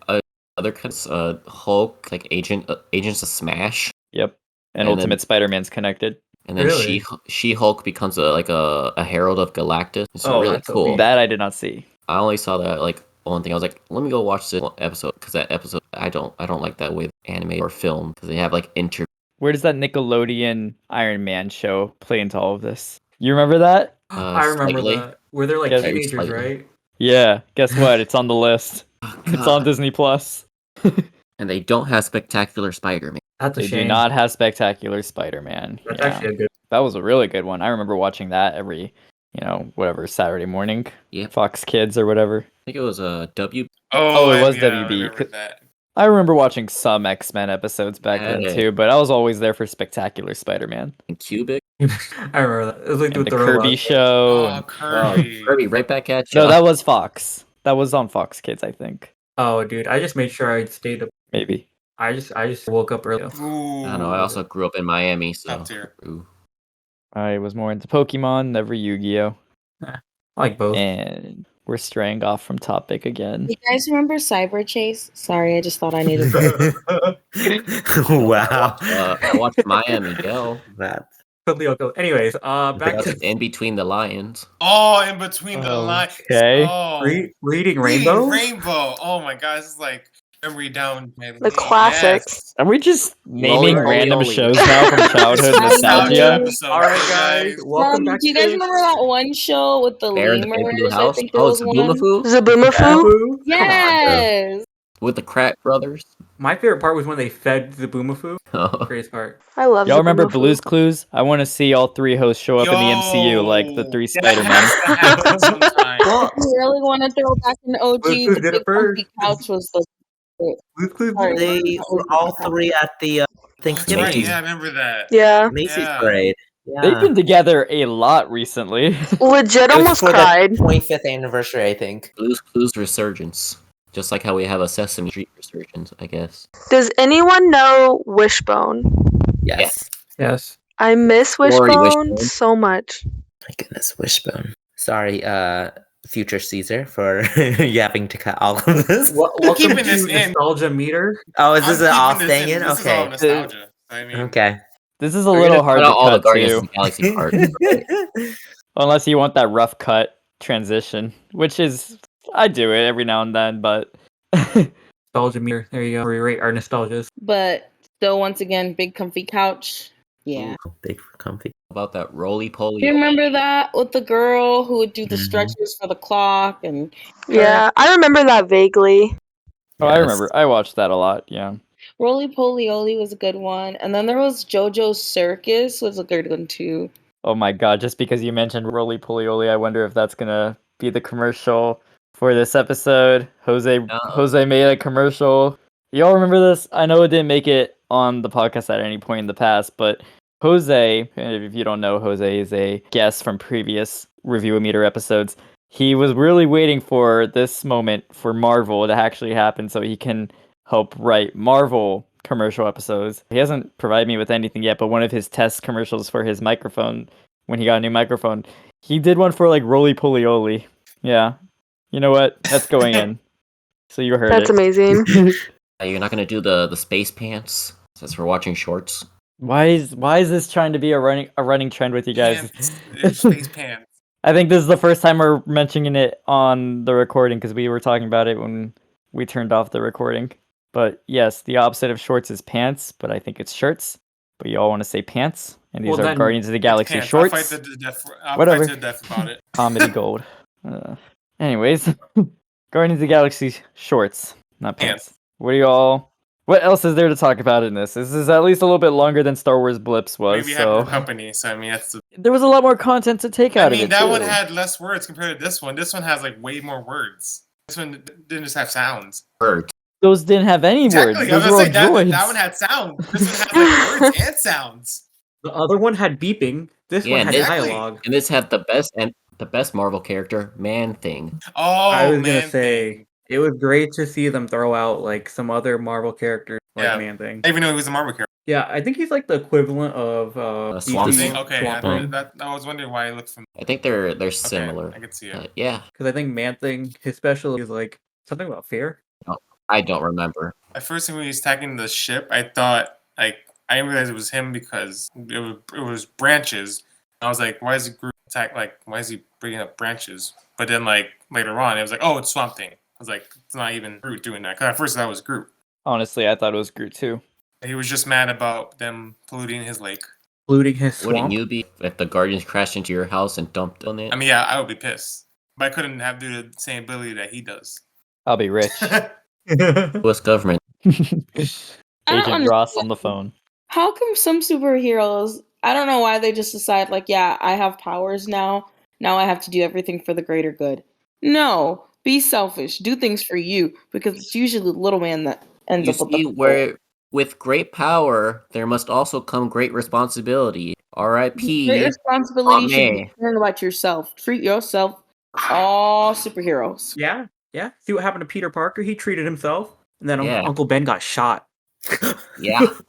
Speaker 4: other kinds, Hulk, like Agents of Smash,
Speaker 1: Yep. And
Speaker 4: And then-
Speaker 1: Ultimate Spider-Man's connected.
Speaker 4: and then
Speaker 3: Really?
Speaker 4: She-Hulk becomes a herald of Galactus. It's really
Speaker 3: that's
Speaker 4: cool.
Speaker 3: okay.
Speaker 1: That I did not see.
Speaker 4: I only saw that like one thing. I was like, let me go watch this episode because that episode I don't like that way anime or film because they have like
Speaker 1: Where does that Nickelodeon Iron Man show play into all of this? You remember that?
Speaker 3: I remember
Speaker 4: slightly.
Speaker 3: that. Where they're like
Speaker 1: Yeah,
Speaker 3: teenagers,
Speaker 4: slightly.
Speaker 3: right?
Speaker 1: Yeah. Guess what? It's on the list. It's on
Speaker 4: God.
Speaker 1: Disney Plus.
Speaker 4: And they don't have Spectacular Spider-Man.
Speaker 3: That's a
Speaker 1: They
Speaker 3: shame.
Speaker 1: do not have Spectacular Spider-Man.
Speaker 3: That's
Speaker 1: Yeah.
Speaker 3: actually a good.
Speaker 1: That was a really good one. I remember watching that every, whatever, Saturday morning.
Speaker 4: Yep.
Speaker 1: Fox Kids or whatever.
Speaker 4: I think it was a W.
Speaker 1: Oh, it was
Speaker 2: yeah, I
Speaker 1: WB.
Speaker 2: remember that.
Speaker 1: I remember watching some X-Men episodes back then
Speaker 4: Yeah.
Speaker 1: too, but I was always there for Spectacular Spider-Man.
Speaker 4: And Cubic.
Speaker 3: I remember that. It was like
Speaker 1: And
Speaker 3: with
Speaker 1: the
Speaker 3: the
Speaker 1: Kirby
Speaker 3: robots.
Speaker 1: show.
Speaker 2: Oh,
Speaker 1: and-
Speaker 2: Kirby.
Speaker 4: Kirby, right back at you.
Speaker 1: No, that was Fox. That was on Fox Kids, I think.
Speaker 3: Oh, dude, I just made sure I stayed up.
Speaker 1: Maybe.
Speaker 3: I just woke up early.
Speaker 2: Ooh.
Speaker 4: I don't know. I also grew up in Miami, so.
Speaker 2: Top tier.
Speaker 4: Ooh.
Speaker 1: I was more into Pokemon, never Yu-Gi-Oh.
Speaker 3: I like both.
Speaker 1: And We're straying off from topic again.
Speaker 5: You guys remember Cyber Chase? Sorry, I just thought I needed.
Speaker 7: Wow.
Speaker 4: I watched Maya and Miguel.
Speaker 7: That
Speaker 3: Anyways, back
Speaker 4: That's
Speaker 3: to
Speaker 4: In Between the Lions.
Speaker 2: Oh, In Between the Lines.
Speaker 1: Okay.
Speaker 2: Oh,
Speaker 3: Reading Rainbow.
Speaker 2: Rainbow. Oh my god, this is like memory down.
Speaker 6: The classics.
Speaker 1: Are we just naming
Speaker 4: Roly
Speaker 1: random
Speaker 4: Poly.
Speaker 1: shows now from childhood nostalgia?
Speaker 3: All right, guys, welcome back
Speaker 5: Do you guys
Speaker 3: to
Speaker 5: remember that one show with the
Speaker 4: Bear in the Big Blue
Speaker 5: lemurs? I
Speaker 4: House.
Speaker 5: think there was one.
Speaker 4: Zaboomafoo
Speaker 6: Zaboomafoo?
Speaker 5: Yes.
Speaker 4: with the Crack Brothers.
Speaker 3: My favorite part was when they fed the Zaboomafoo.
Speaker 4: Oh.
Speaker 3: Greatest part.
Speaker 6: I love
Speaker 1: Y'all remember
Speaker 6: Zaboomafoo.
Speaker 1: Blue's Clues? I want to see all three hosts show up in the MCU like the three Spider-Men.
Speaker 2: That has to happen sometime.
Speaker 5: If you really want to throw back an OG,
Speaker 3: Blue's
Speaker 5: the
Speaker 3: did it
Speaker 5: big comfy
Speaker 3: first.
Speaker 5: couch was the.
Speaker 3: Blue's Clues.
Speaker 5: Sorry.
Speaker 7: they were all three at the
Speaker 2: That's
Speaker 7: Thanksgiving
Speaker 2: right. Yeah, I remember that.
Speaker 6: Yeah.
Speaker 7: Macy's
Speaker 2: Yeah.
Speaker 7: parade.
Speaker 1: They've
Speaker 7: Yeah.
Speaker 1: been together a lot recently.
Speaker 6: Legit
Speaker 10: It was
Speaker 6: almost
Speaker 10: for
Speaker 6: cried.
Speaker 10: the 25th anniversary, I think.
Speaker 4: Blue's Clues resurgence. Just like how we have a Sesame Street resurgence, I guess.
Speaker 6: Does anyone know Wishbone?
Speaker 10: Yes.
Speaker 3: Yes.
Speaker 6: I miss
Speaker 4: Sorry,
Speaker 6: Wishbone
Speaker 4: Wishbone.
Speaker 6: so much.
Speaker 10: My goodness, Wishbone. Sorry, future Caesar, for you having to cut all of this.
Speaker 3: Welcome
Speaker 2: keeping
Speaker 3: to
Speaker 2: this in.
Speaker 3: Nostalgia Meter.
Speaker 10: Oh, is this
Speaker 2: I'm
Speaker 10: an
Speaker 2: keeping
Speaker 10: off
Speaker 2: this
Speaker 10: thing
Speaker 2: in.
Speaker 10: in?
Speaker 2: This is all
Speaker 10: Okay.
Speaker 2: nostalgia. I mean,
Speaker 10: Okay.
Speaker 1: This is a
Speaker 4: We're
Speaker 1: little
Speaker 4: gonna
Speaker 1: hard
Speaker 4: cut
Speaker 1: to
Speaker 4: out all the
Speaker 1: cut
Speaker 4: Guardians
Speaker 1: too,
Speaker 4: of the Galaxy parts. Right?
Speaker 1: unless you want that rough cut transition, which is I do it every now and then, but
Speaker 3: Nostalgia Meter. There you go. We rate our nostalgias.
Speaker 5: But still, once again, big comfy couch. Yeah.
Speaker 7: Ooh, big comfy.
Speaker 4: About that roly poly.
Speaker 5: Do you remember that with the girl who would do the
Speaker 7: Mhm.
Speaker 5: stretches for the clock and
Speaker 6: Yeah, I remember that vaguely.
Speaker 1: oh, I
Speaker 7: Yes.
Speaker 1: remember I watched that a lot. Yeah.
Speaker 5: Roly Poly Oly was a good one. And then there was JoJo's Circus was a good one too.
Speaker 1: Oh my god! Just because you mentioned Roly Poly Oly, I wonder if that's gonna be the commercial for this episode. Jose made a commercial. Y'all remember this? I know it didn't make it on the podcast at any point in the past, but Jose, if you don't know, Jose is a guest from previous Review-O-Meter episodes. He was really waiting for this moment for Marvel to actually happen so he can help write Marvel commercial episodes. He hasn't provided me with anything yet, but one of his test commercials for his microphone, when he got a new microphone, he did one for like Roly Poly Oly. Yeah. You know what? That's going in. So you heard
Speaker 6: That's
Speaker 1: it.
Speaker 6: amazing.
Speaker 4: You're not gonna do the space pants since we're watching shorts.
Speaker 1: Why is this trying to be a running trend with you guys?
Speaker 2: Pants, space pants.
Speaker 1: I think this is the first time we're mentioning it on the recording because we were talking about it when we turned off the recording. But yes, the opposite of shorts is pants, but I think it's shirts. But you all want to say pants, and these
Speaker 3: Well,
Speaker 1: are
Speaker 3: then
Speaker 1: Guardians of the Galaxy
Speaker 2: Pants.
Speaker 1: shorts.
Speaker 2: I'll fight to the death.
Speaker 1: Whatever.
Speaker 2: Fight to the death about it.
Speaker 1: Comedy gold. Anyways, Guardians of the Galaxy shorts, not pants. What else is there to talk about in this? This is at least a little bit longer than Star Wars Blips was.
Speaker 2: Maybe have
Speaker 1: So
Speaker 2: more company. So I mean, that's.
Speaker 1: there was a lot more content to take out of it.
Speaker 2: That
Speaker 1: too.
Speaker 2: one had less words compared to this one. This one has like way more words. This one didn't just have sounds.
Speaker 4: Bird.
Speaker 1: Those didn't have any words.
Speaker 2: Exactly. I
Speaker 1: Those
Speaker 2: was
Speaker 1: were all
Speaker 2: gonna say
Speaker 1: droids.
Speaker 2: that one had sounds. This one had like words and sounds.
Speaker 3: The other one had beeping. This
Speaker 4: Yeah,
Speaker 3: one had
Speaker 2: exactly.
Speaker 3: dialogue.
Speaker 4: And this had the best Marvel character, Man Thing.
Speaker 2: Oh,
Speaker 3: I was
Speaker 2: man,
Speaker 3: gonna say it was great to see them throw out like some other Marvel characters like
Speaker 2: Yeah.
Speaker 3: Man Thing.
Speaker 2: I even know he was a Marvel character.
Speaker 3: Yeah, I think he's like the equivalent of
Speaker 4: Swamp
Speaker 3: DC
Speaker 4: Thing?
Speaker 2: Okay,
Speaker 3: Swamp
Speaker 2: I,
Speaker 3: Thing.
Speaker 2: I was wondering why he looked familiar.
Speaker 4: I think they're similar.
Speaker 2: I could see it.
Speaker 4: Yeah,
Speaker 3: Because I think Man Thing, his special is like something about fear.
Speaker 4: I don't remember.
Speaker 2: At first, when he was attacking the ship, I thought like I didn't realize it was him because it was branches. I was like, why is he Groot attack? Like, why is he bringing up branches? But then like later on, it was like, oh, it's Swamp Thing. I was like, it's not even Groot doing that. Because at first that was Groot.
Speaker 1: Honestly, I thought it was Groot too.
Speaker 2: He was just mad about them polluting his lake.
Speaker 3: Polluting his swamp.
Speaker 4: Wouldn't you be if the Guardians crashed into your house and dumped on it?
Speaker 2: I mean, yeah, I would be pissed, but I couldn't have do the same ability that he does.
Speaker 1: I'll be rich.
Speaker 4: U.S. government.
Speaker 1: Agent Ross on the phone.
Speaker 5: How come some superheroes, I don't know why they just decide, like, yeah, I have powers now. Now I have to do everything for the greater good. No, be selfish. Do things for you. Because it's usually the little man that ends
Speaker 4: You
Speaker 5: up with
Speaker 4: see,
Speaker 5: the
Speaker 4: where with great power, there must also come great responsibility. R.I.P.
Speaker 5: great responsibility should be
Speaker 4: Amen.
Speaker 5: caring about yourself. Treat yourself. All superheroes.
Speaker 3: Yeah, yeah. See what happened to Peter Parker? He treated himself, and then
Speaker 4: Yeah.
Speaker 3: Uncle Ben got shot.
Speaker 4: Yeah.
Speaker 5: First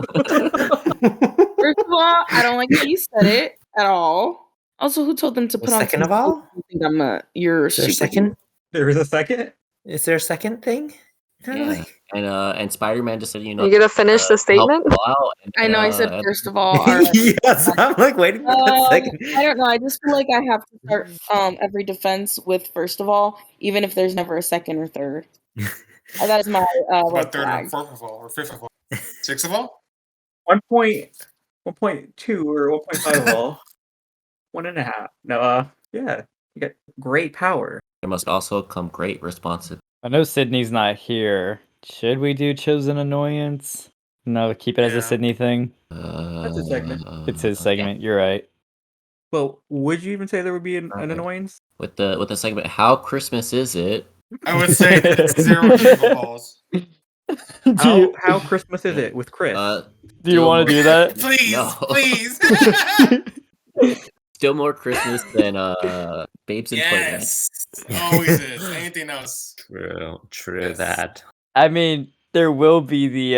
Speaker 5: of all, I don't like how you said it at all. Also, who told them to put on?
Speaker 10: Second of all,
Speaker 5: I think I'm your
Speaker 10: is there a
Speaker 5: superhero.
Speaker 10: second?
Speaker 3: There is a second?
Speaker 10: Is there a second thing?
Speaker 4: Yeah. And Spider-Man just said,
Speaker 6: You gonna finish the
Speaker 4: help
Speaker 6: statement?
Speaker 4: Paul out.
Speaker 5: I know I said
Speaker 4: and-
Speaker 5: first of all. All right.
Speaker 10: Yes, I'm like waiting for that second.
Speaker 5: I don't know. I just feel like I have to start every defense with first of all, even if there's never a second or third. That is my red
Speaker 2: About third
Speaker 5: flag.
Speaker 2: or fourth of all, or fifth of all, sixth of all.
Speaker 3: 1.2 or 1.5 of all. 1.5. No, yeah. You got great power.
Speaker 4: There must also come great responsibility.
Speaker 1: I know Sydney's not here. Should we do Chosen Annoyance? No, keep it as a
Speaker 2: Yeah.
Speaker 1: Sydney thing.
Speaker 3: That's a segment.
Speaker 1: It's his
Speaker 4: Okay.
Speaker 1: segment. You're right.
Speaker 3: Well, would you even say there would be an annoyance?
Speaker 4: With the segment, how Christmas is it?
Speaker 2: I would say it's 0 evil balls.
Speaker 3: How Christmas is it with Chris?
Speaker 1: Do you want to do that?
Speaker 2: Please,
Speaker 4: No.
Speaker 2: please.
Speaker 4: Still more Christmas than Babes in Toyland.
Speaker 2: Yes, always is. Anything else?
Speaker 7: True
Speaker 2: Yes.
Speaker 7: that.
Speaker 1: I mean, there will be the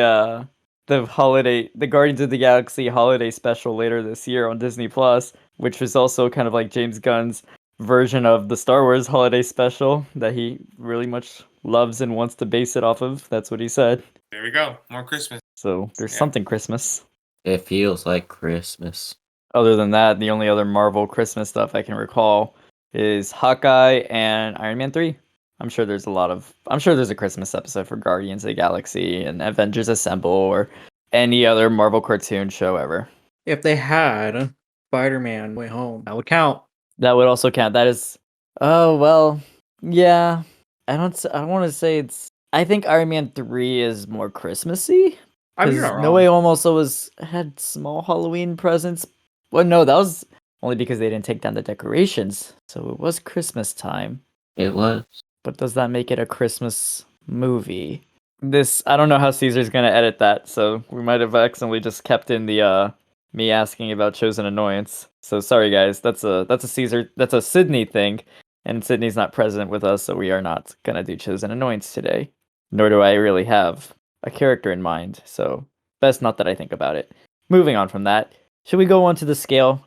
Speaker 1: Guardians of the Galaxy holiday special later this year on Disney Plus, which was also kind of like James Gunn's version of the Star Wars holiday special that he really much loves and wants to base it off of. That's what he said.
Speaker 2: There we go. More Christmas.
Speaker 1: So there's
Speaker 2: Yeah.
Speaker 1: something Christmas.
Speaker 4: It feels like Christmas.
Speaker 1: Other than that, the only other Marvel Christmas stuff I can recall is Hawkeye and Iron Man 3. I'm sure there's a Christmas episode for Guardians of the Galaxy and Avengers Assemble or any other Marvel cartoon show ever.
Speaker 3: If they had Spider-Man Way Home, that would count.
Speaker 1: That would also count. That is, oh well, yeah. I don't want to say it's. I think Iron Man 3 is more Christmassy.
Speaker 3: I mean, you're
Speaker 1: Because
Speaker 3: not
Speaker 1: No
Speaker 3: wrong.
Speaker 1: Way Home also had small Halloween presents. Well, no, that was only because they didn't take down the decorations, so it was Christmas time.
Speaker 4: It was.
Speaker 1: But does that make it a Christmas movie? I don't know how Caesar's gonna edit that, so we might have accidentally just kept in the me asking about Chosen Annoyance. So sorry guys, that's a Sydney thing, and Sydney's not present with us, so we are not gonna do Chosen Annoyance today. Nor do I really have a character in mind, so best not that I think about it. Moving on from that, should we go on to the scale?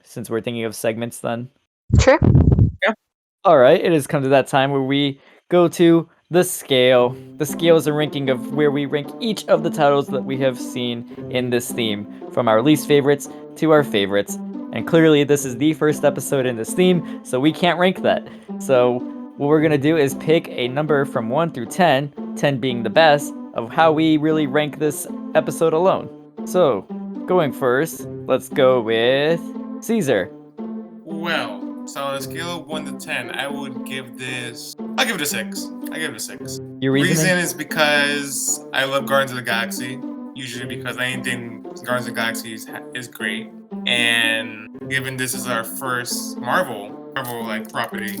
Speaker 1: Since we're thinking of segments then.
Speaker 6: Sure.
Speaker 1: All right, it has come to that time where we go to the scale. The scale is a ranking of where we rank each of the titles that we have seen in this theme, from our least favorites to our favorites. And clearly, this is the first episode in this theme, so we can't rank that. So, what we're going to do is pick a number from 1 through 10, 10 being the best, of how we really rank this episode alone. So, going first, let's go with Caesar.
Speaker 2: Well, so on a scale of 1 to 10, I'll give it a 6. I give it a 6.
Speaker 1: Your
Speaker 2: Reason
Speaker 1: reasoning?
Speaker 2: is because I love Guardians of the Galaxy. Usually because anything Guardians of the Galaxy is great. And given this is our first Marvel like property,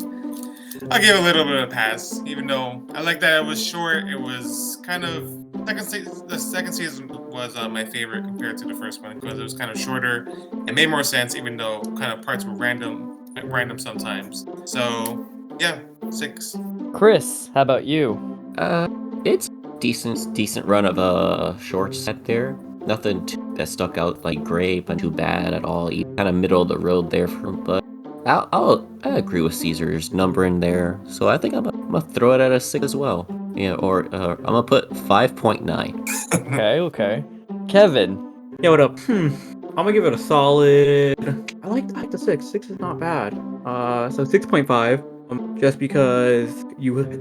Speaker 2: I'll give it a little bit of a pass. Even though I like that it was short, it was kind of the second season was my favorite compared to the first one because it was kind of shorter. It made more sense, even though kind of parts were random sometimes. So yeah, 6.
Speaker 1: Chris, how about you?
Speaker 4: It's decent run of shorts out there. Nothing that stuck out like great, but too bad at all. Kind of middle of the road there but I agree with Caesar's number in there. So I think I'm gonna throw it at a 6 as well. Yeah, or I'm gonna put 5.9.
Speaker 1: Okay. Kevin.
Speaker 3: Yeah, what up? I'm gonna give it a solid. I like the 6. 6 is not bad. So 6.5. Just because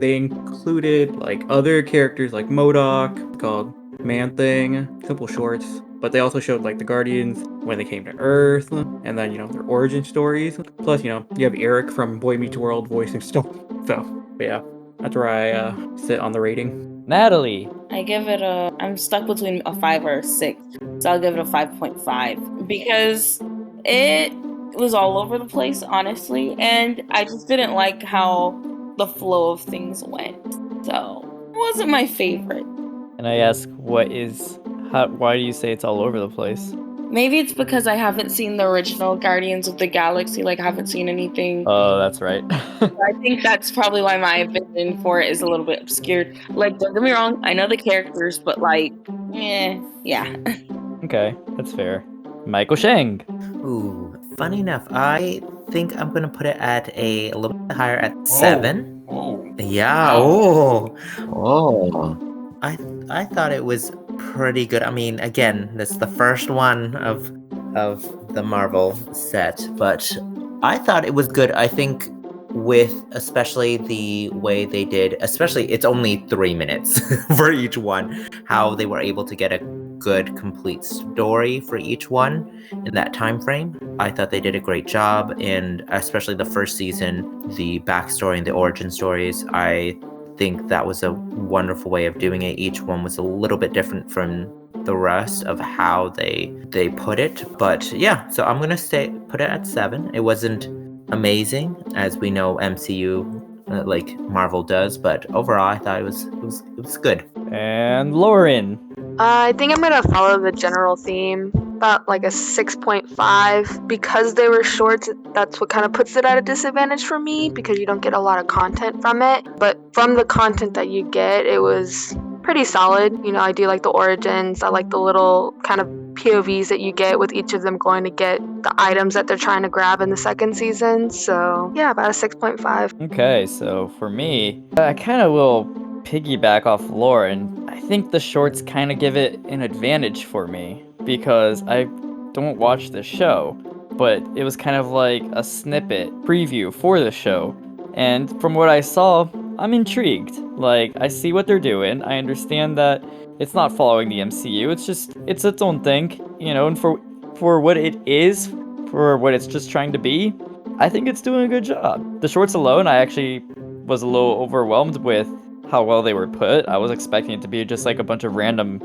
Speaker 3: they included like other characters like MODOK, called Man Thing, simple shorts. But they also showed like the Guardians when they came to Earth, and then their origin stories. Plus, you have Eric from Boy Meets World voicing stuff. So, but yeah, that's where I sit on the rating.
Speaker 1: Natalie.
Speaker 5: I'm stuck between a 5 or a 6. So I'll give it a 5.5 because it was all over the place, honestly. And I just didn't like how the flow of things went. So it wasn't my favorite.
Speaker 1: Can I ask why do you say it's all over the place?
Speaker 5: Maybe it's because I haven't seen the original Guardians of the Galaxy. Like, I haven't seen anything.
Speaker 1: Oh, that's right.
Speaker 5: I think that's probably why my vision for it is a little bit obscured. Like, don't get me wrong, I know the characters, but like, yeah.
Speaker 1: Okay, that's fair. Michael Shang.
Speaker 10: Ooh, funny enough, I think I'm gonna put it at a little bit higher at 7.
Speaker 2: Oh.
Speaker 10: Yeah.
Speaker 2: Wow.
Speaker 4: Oh.
Speaker 10: I thought it was pretty good. I mean, again, this is the first one of the Marvel set, but I thought it was good. I think with especially the way they did, especially it's only 3 minutes for each one, how they were able to get a good complete story for each one in that time frame. I thought they did a great job, and especially the first season, the backstory and the origin stories, I think that was a wonderful way of doing it. Each one was a little bit different from the rest of how they put it. But yeah, so I'm gonna put it at 7. It wasn't amazing, as we know MCU like Marvel does, but overall I thought it was good.
Speaker 1: And Lauren.
Speaker 6: I think I'm gonna follow the general theme, about like a 6.5. Because they were shorts, that's what kind of puts it at a disadvantage for me, because you don't get a lot of content from it. But from the content that you get, it was pretty solid. You know, I do like the origins. I like the little kind of POVs that you get with each of them going to get the items that they're trying to grab in the second season. So yeah, about a 6.5.
Speaker 1: Okay, so for me, I kind of will piggyback off Lauren. I think the shorts kind of give it an advantage for me because I don't watch the show, but it was kind of like a snippet preview for the show. And from what I saw, I'm intrigued. Like, I see what they're doing. I understand that it's not following the MCU. It's its own thing, you know, and for what it is, for what it's just trying to be, I think it's doing a good job. The shorts alone, I actually was a little overwhelmed with how well they were put. I was expecting it to be just like a bunch of random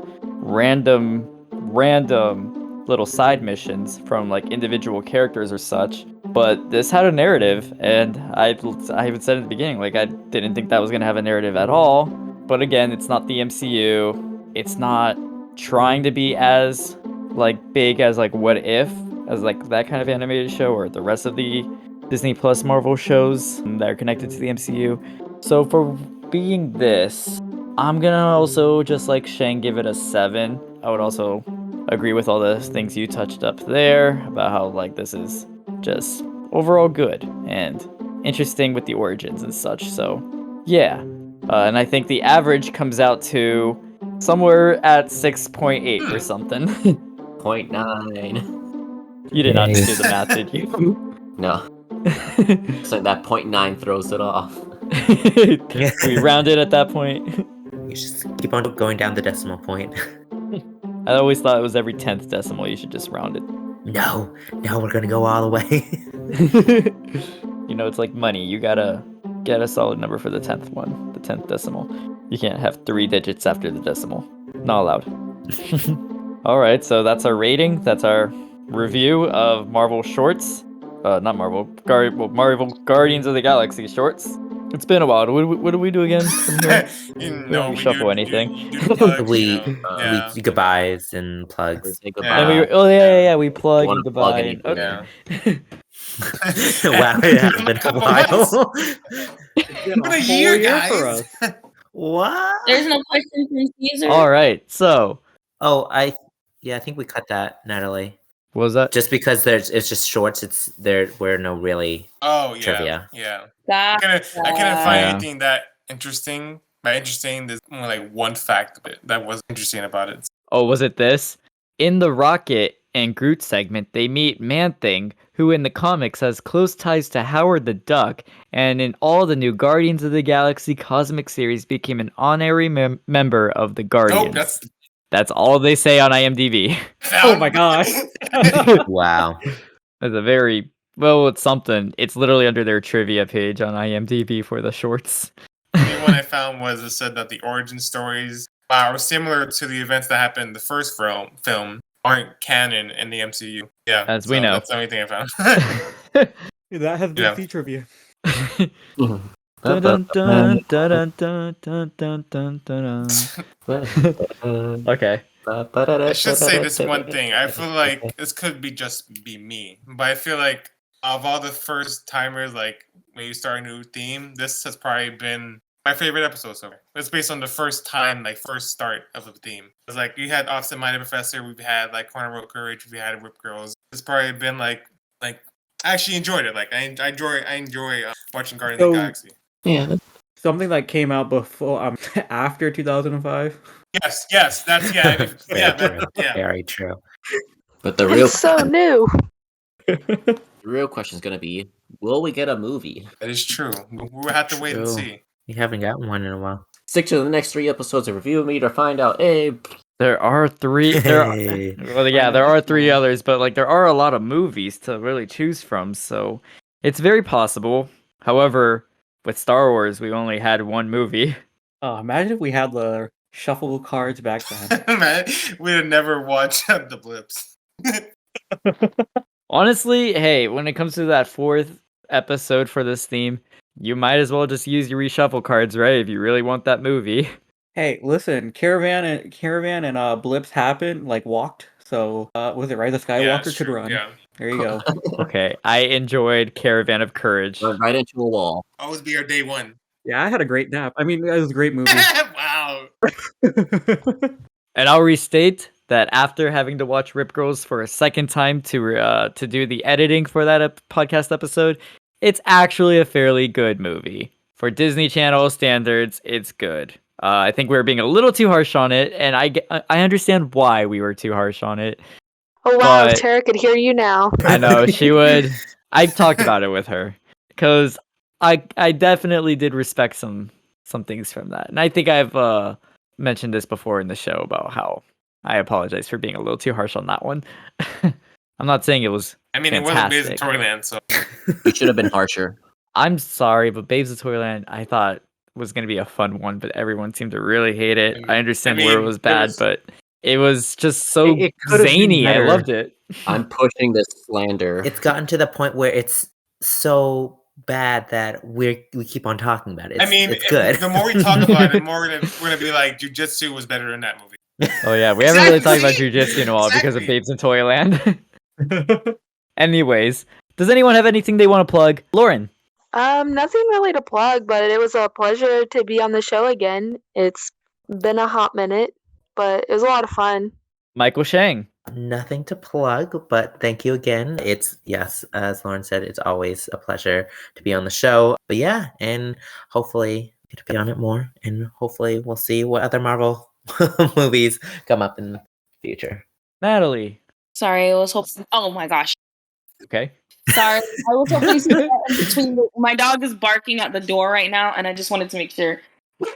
Speaker 1: little side missions from like individual characters or such. But this had a narrative, and I even said at the beginning, like, I didn't think that was gonna have a narrative at all. But again, it's not the MCU. It's not trying to be as like big as like What If, as like that kind of animated show, or the rest of the Disney Plus Marvel shows that are connected to the MCU. So for being this, I'm gonna also, just like Shane, give it a 7. I would also agree with all the things you touched up there about how like this is just overall good and interesting with the origins and such. So yeah, and I think the average comes out to somewhere at 6.8 or something.
Speaker 4: 0.9.
Speaker 1: You did not
Speaker 7: Yay.
Speaker 1: do the math, did you?
Speaker 4: No. So that 0.9 throws it off.
Speaker 1: We rounded at that point.
Speaker 10: You just keep on going down the decimal point.
Speaker 1: I always thought it was every 10th decimal. You should just round it.
Speaker 10: No, we're gonna go all the way.
Speaker 1: You know, it's like money. You gotta get a solid number for the 10th one, the 10th decimal. You can't have 3 digits after the decimal. Not allowed. All right, so that's our rating. That's our review of Marvel shorts. Not Marvel. Marvel Guardians of the Galaxy shorts. It's been a while. What do we do again from here?
Speaker 2: You
Speaker 1: We
Speaker 2: know,
Speaker 1: don't
Speaker 2: we
Speaker 1: shuffle
Speaker 2: do,
Speaker 1: anything.
Speaker 2: You do the plugs,
Speaker 10: we
Speaker 2: you know, yeah.
Speaker 10: we goodbyes and plugs.
Speaker 4: Say
Speaker 1: And we,
Speaker 4: goodbye.
Speaker 1: oh yeah, we plug
Speaker 4: You wanna
Speaker 1: and goodbye.
Speaker 4: plug
Speaker 1: And,
Speaker 4: anything?
Speaker 1: okay.
Speaker 2: Yeah.
Speaker 10: Wow, it has been a
Speaker 2: Couple months.
Speaker 10: while.
Speaker 1: It's been
Speaker 2: Been a year, guys.
Speaker 10: What?
Speaker 5: There's no question from Caesar.
Speaker 1: All right, so
Speaker 10: Oh, I think we cut that, Natalie.
Speaker 1: what was that?
Speaker 10: Just because it's just shorts. There were no really
Speaker 2: Oh yeah,
Speaker 10: trivia.
Speaker 2: yeah.
Speaker 5: That,
Speaker 2: I couldn't find
Speaker 1: Yeah.
Speaker 2: anything that interesting. By interesting, there's only like one fact of it that was interesting about it.
Speaker 1: Oh, was it this? In the Rocket and Groot segment, they meet Man-Thing, who in the comics has close ties to Howard the Duck, and in all the new Guardians of the Galaxy cosmic series became an honorary member of the Guardians.
Speaker 2: Nope,
Speaker 1: That's all they say on IMDb.
Speaker 2: oh
Speaker 1: my gosh.
Speaker 10: Wow.
Speaker 1: That's a very, well, it's something. It's literally under their trivia page on IMDb for the shorts.
Speaker 2: The only one I found was it said that the origin stories are similar to the events that happened in the first film, aren't canon in the MCU. Yeah,
Speaker 1: As we know.
Speaker 2: That's the only thing I found.
Speaker 3: That has
Speaker 2: Yeah.
Speaker 3: DC trivia.
Speaker 1: Dun, dun, dun, dun, dun, dun, dun, dun, dun, dun. Okay.
Speaker 2: I should say this one thing. I feel like this could be me, but I feel like of all the first timers, like when you start a new theme, this has probably been my favorite episode so far. It's based on the first time, like first start of the theme. It's like you had Offset Minded Professor, we've had like Corner Road Courage, we had Whip Girls. It's probably been like I actually enjoyed it. Like I enjoy watching Guardians of the Galaxy.
Speaker 4: Yeah.
Speaker 3: something that came out before after 2005.
Speaker 2: Yes, that's
Speaker 7: Very
Speaker 2: that,
Speaker 7: true. Very true.
Speaker 4: But the real
Speaker 6: It's so new.
Speaker 4: the real question is gonna be, will we get a movie?
Speaker 2: that is true. We'll have to wait and
Speaker 7: True.
Speaker 2: see.
Speaker 7: We haven't gotten one in a while.
Speaker 4: Stick to the next 3 episodes of Review Me to find out. Hey,
Speaker 1: There are three.
Speaker 7: Hey.
Speaker 1: Well, yeah, there are 3 others, but like there are a lot of movies to really choose from, so it's very possible. However, with Star Wars, we only had 1 movie.
Speaker 3: Imagine if we had the shuffle cards back then.
Speaker 2: Man, we'd never watch the blips.
Speaker 1: Honestly, hey, when it comes to that 4th episode for this theme, you might as well just use your reshuffle cards, right? If you really want that movie.
Speaker 3: Hey, listen, Caravan and Blips happened, like walked. So was it right? The
Speaker 2: Yeah,
Speaker 3: Skywalker
Speaker 2: it's
Speaker 3: could
Speaker 2: true,
Speaker 3: run.
Speaker 2: yeah.
Speaker 3: There you go.
Speaker 1: Okay, I enjoyed Caravan of Courage.
Speaker 4: run right into a wall.
Speaker 2: Always be our day one.
Speaker 3: Yeah, I had a great nap. I mean, it was a great movie.
Speaker 2: Wow.
Speaker 1: And I'll restate that after having to watch Rip Girls for a second time to do the editing for that podcast episode, it's actually a fairly good movie. For Disney Channel standards, it's good. I think we were being a little too harsh on it, and I understand why we were too harsh on it.
Speaker 6: Oh wow,
Speaker 1: But-
Speaker 6: if Tara could hear you now.
Speaker 1: I know she would. I talked about it with her because I definitely did respect some things from that, and I think I've mentioned this before in the show about how I apologize for being a little too harsh on that one. I'm not saying it was.
Speaker 2: I mean, it wasn't Babes in
Speaker 1: fantastic.
Speaker 2: Toyland, so
Speaker 4: You should have been harsher.
Speaker 1: I'm sorry, but Babes of Toyland I thought was gonna be a fun one, but everyone seemed to really hate it. I understand where it was bad, but it was just so
Speaker 3: It could've been
Speaker 1: zany. I
Speaker 3: better.
Speaker 1: loved it.
Speaker 4: I'm pushing this slander.
Speaker 10: It's gotten to the point where it's so bad that we keep on talking about it. It's good.
Speaker 2: The more we talk about it, the more we're gonna be like, Jujutsu was better in that movie.
Speaker 1: Oh yeah, we haven't really talked about
Speaker 2: Exactly.
Speaker 1: jujitsu in a while because of
Speaker 2: Exactly.
Speaker 1: Babes in Toyland. Anyways, does anyone have anything they want to plug? Lauren.
Speaker 6: Nothing really to plug, but it was a pleasure to be on the show again. It's been a hot minute, but it was a lot of fun.
Speaker 1: Michael Shang.
Speaker 10: Nothing to plug, but thank you again. It's, yes, as Lauren said, it's always a pleasure to be on the show. But yeah, and hopefully get to be on it more, and hopefully we'll see what other Marvel movies come up in the future.
Speaker 1: Natalie.
Speaker 5: Sorry, I was hoping. Oh my gosh.
Speaker 1: Okay.
Speaker 5: Sorry, I was hoping to see that in between. My dog is barking at the door right now, and I just wanted to make sure.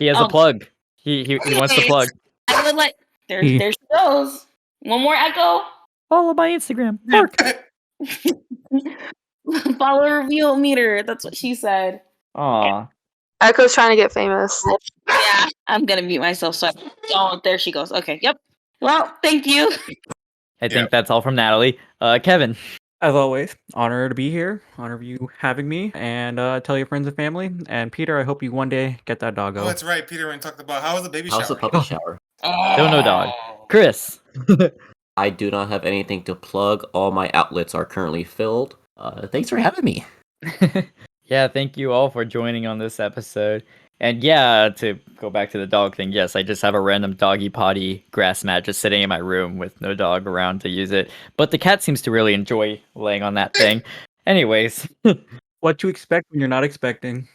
Speaker 1: He has a plug. He wants to plug.
Speaker 5: I would like. There she goes. One more echo.
Speaker 1: Follow my Instagram. Bark.
Speaker 5: Follow review meter. That's what she said.
Speaker 1: Aw.
Speaker 6: Echo's trying to get famous.
Speaker 5: Yeah, I'm gonna mute myself. So, oh, there she goes. Okay, yep. Well, thank you.
Speaker 1: I think that's all from Natalie. Kevin.
Speaker 3: As always, honor to be here. Honor you having me, and tell your friends and family. And Peter, I hope you one day get that doggo.
Speaker 2: Oh, that's right. Peter went and talked about how was the baby
Speaker 4: How's the
Speaker 2: shower.
Speaker 4: puppy shower?
Speaker 1: Don't know dog. Chris.
Speaker 4: I do not have anything to plug. All my outlets are currently filled. Thanks for having me.
Speaker 1: Yeah, thank you all for joining on this episode. And yeah, to go back to the dog thing, yes, I just have a random doggy potty grass mat just sitting in my room with no dog around to use it. But the cat seems to really enjoy laying on that thing. Anyways,
Speaker 3: What to expect when you're not expecting.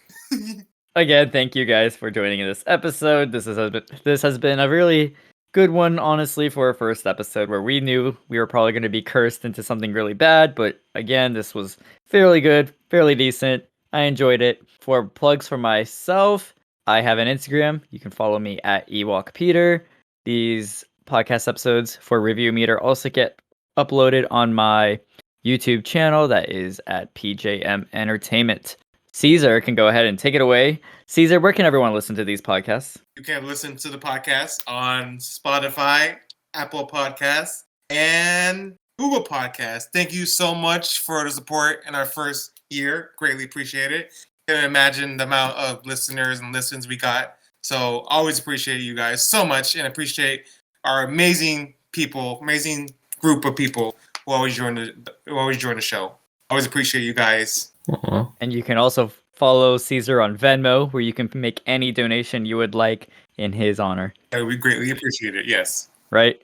Speaker 1: again, thank you guys for joining in this episode. This has been a really good one, honestly, for our first episode where we knew we were probably going to be cursed into something really bad. But again, this was fairly good, fairly decent. I enjoyed it. For plugs for myself, I have an Instagram. You can follow me at EwalkPeter. These podcast episodes for Review Meter also get uploaded on my YouTube channel that is at PJM Entertainment. Caesar can go ahead and take it away. Caesar, where can everyone listen to these podcasts?
Speaker 2: You can listen to the podcast on Spotify, Apple Podcasts, and Google Podcasts. Thank you so much for the support in our first year. Greatly appreciate it. Can't imagine the amount of listeners and listens we got. So always appreciate you guys so much, and appreciate our amazing people, amazing group of people who always join the show. Always appreciate you guys.
Speaker 10: Aw.
Speaker 1: And you can also follow Caesar on Venmo, where you can make any donation you would like in his honor.
Speaker 2: We greatly appreciate it. Yes.
Speaker 1: Right?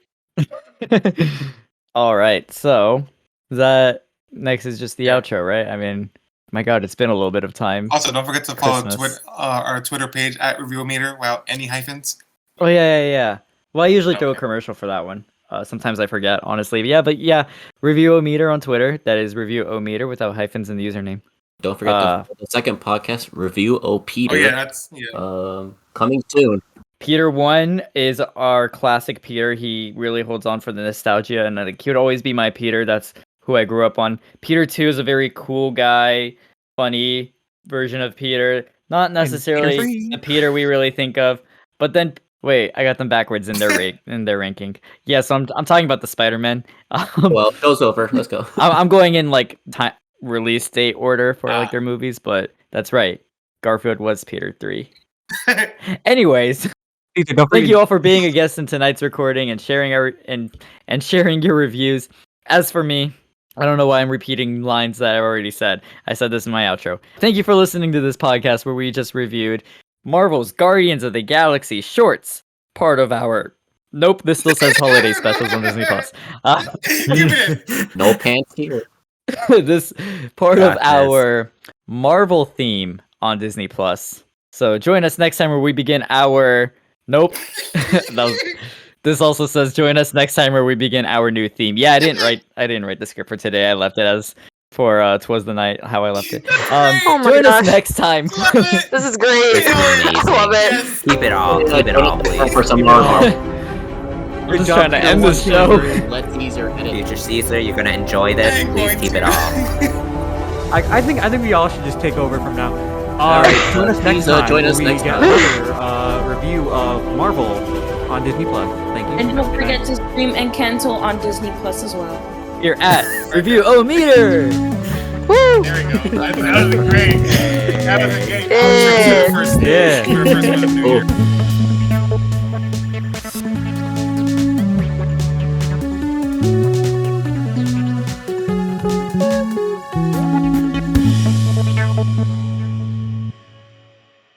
Speaker 1: All right. So that next is just the outro, right? I mean, My God, it's been a little bit of time.
Speaker 12: Also, don't forget to follow
Speaker 1: Christmas.
Speaker 12: our Twitter page at Reviewometer without any hyphens.
Speaker 1: Oh yeah. Well, I usually throw a commercial for that one. Sometimes I forget, honestly. But yeah, Reviewometer on Twitter. That is Reviewometer without hyphens in the username.
Speaker 4: Don't forget the second podcast, Review O Peter.
Speaker 12: Oh yeah,
Speaker 4: coming soon.
Speaker 1: Peter 1 is our classic Peter. He really holds on for the nostalgia, and he would always be my Peter. That's who I grew up on. Peter 2 is a very cool guy, funny version of Peter. Not necessarily the Peter we really think of. But then, wait, I got them backwards in their ranking. Yeah, so I'm talking about the Spider-Man.
Speaker 4: Well, show's over. Let's go.
Speaker 1: I'm going in like release date order for like their movies, but that's right. Garfield was Peter 3. Anyways, thank you all for being a guest in tonight's recording and sharing and sharing your reviews. As for me, I don't know why I'm repeating lines that I already said. I said this in my outro. Thank you for listening to this podcast where we just reviewed Marvel's Guardians of the Galaxy shorts, part of our... Nope, this still says holiday specials on Disney Plus.
Speaker 4: No pants here.
Speaker 1: This part of our Marvel theme on Disney Plus. So join us next time where we begin our... Nope. This also says join us next time where we begin our new theme. Yeah, I didn't write the script for today. I left it as for Twas the Night, how I left it. Join us next time.
Speaker 6: This is great. I love it.
Speaker 7: Keep it all, please.
Speaker 4: For some Marvel.
Speaker 1: We're just trying to end the show.
Speaker 4: Let Caesar edit.
Speaker 7: Future Caesar, you're gonna enjoy this. Please keep it all.
Speaker 3: I think we all should just take over from now. Join us next
Speaker 4: Please,
Speaker 3: time.
Speaker 4: join us
Speaker 3: when
Speaker 4: next
Speaker 3: we get
Speaker 4: time.
Speaker 3: another review of Marvel on Disney Plus. Thank you.
Speaker 5: And don't forget to stream and cancel on Disney Plus as well.
Speaker 1: You're at Review-O-Meter.
Speaker 6: Woo!
Speaker 12: There we go. That was great. That was a great.
Speaker 6: Yeah.
Speaker 12: First,
Speaker 3: Yeah.
Speaker 12: first one of the new year.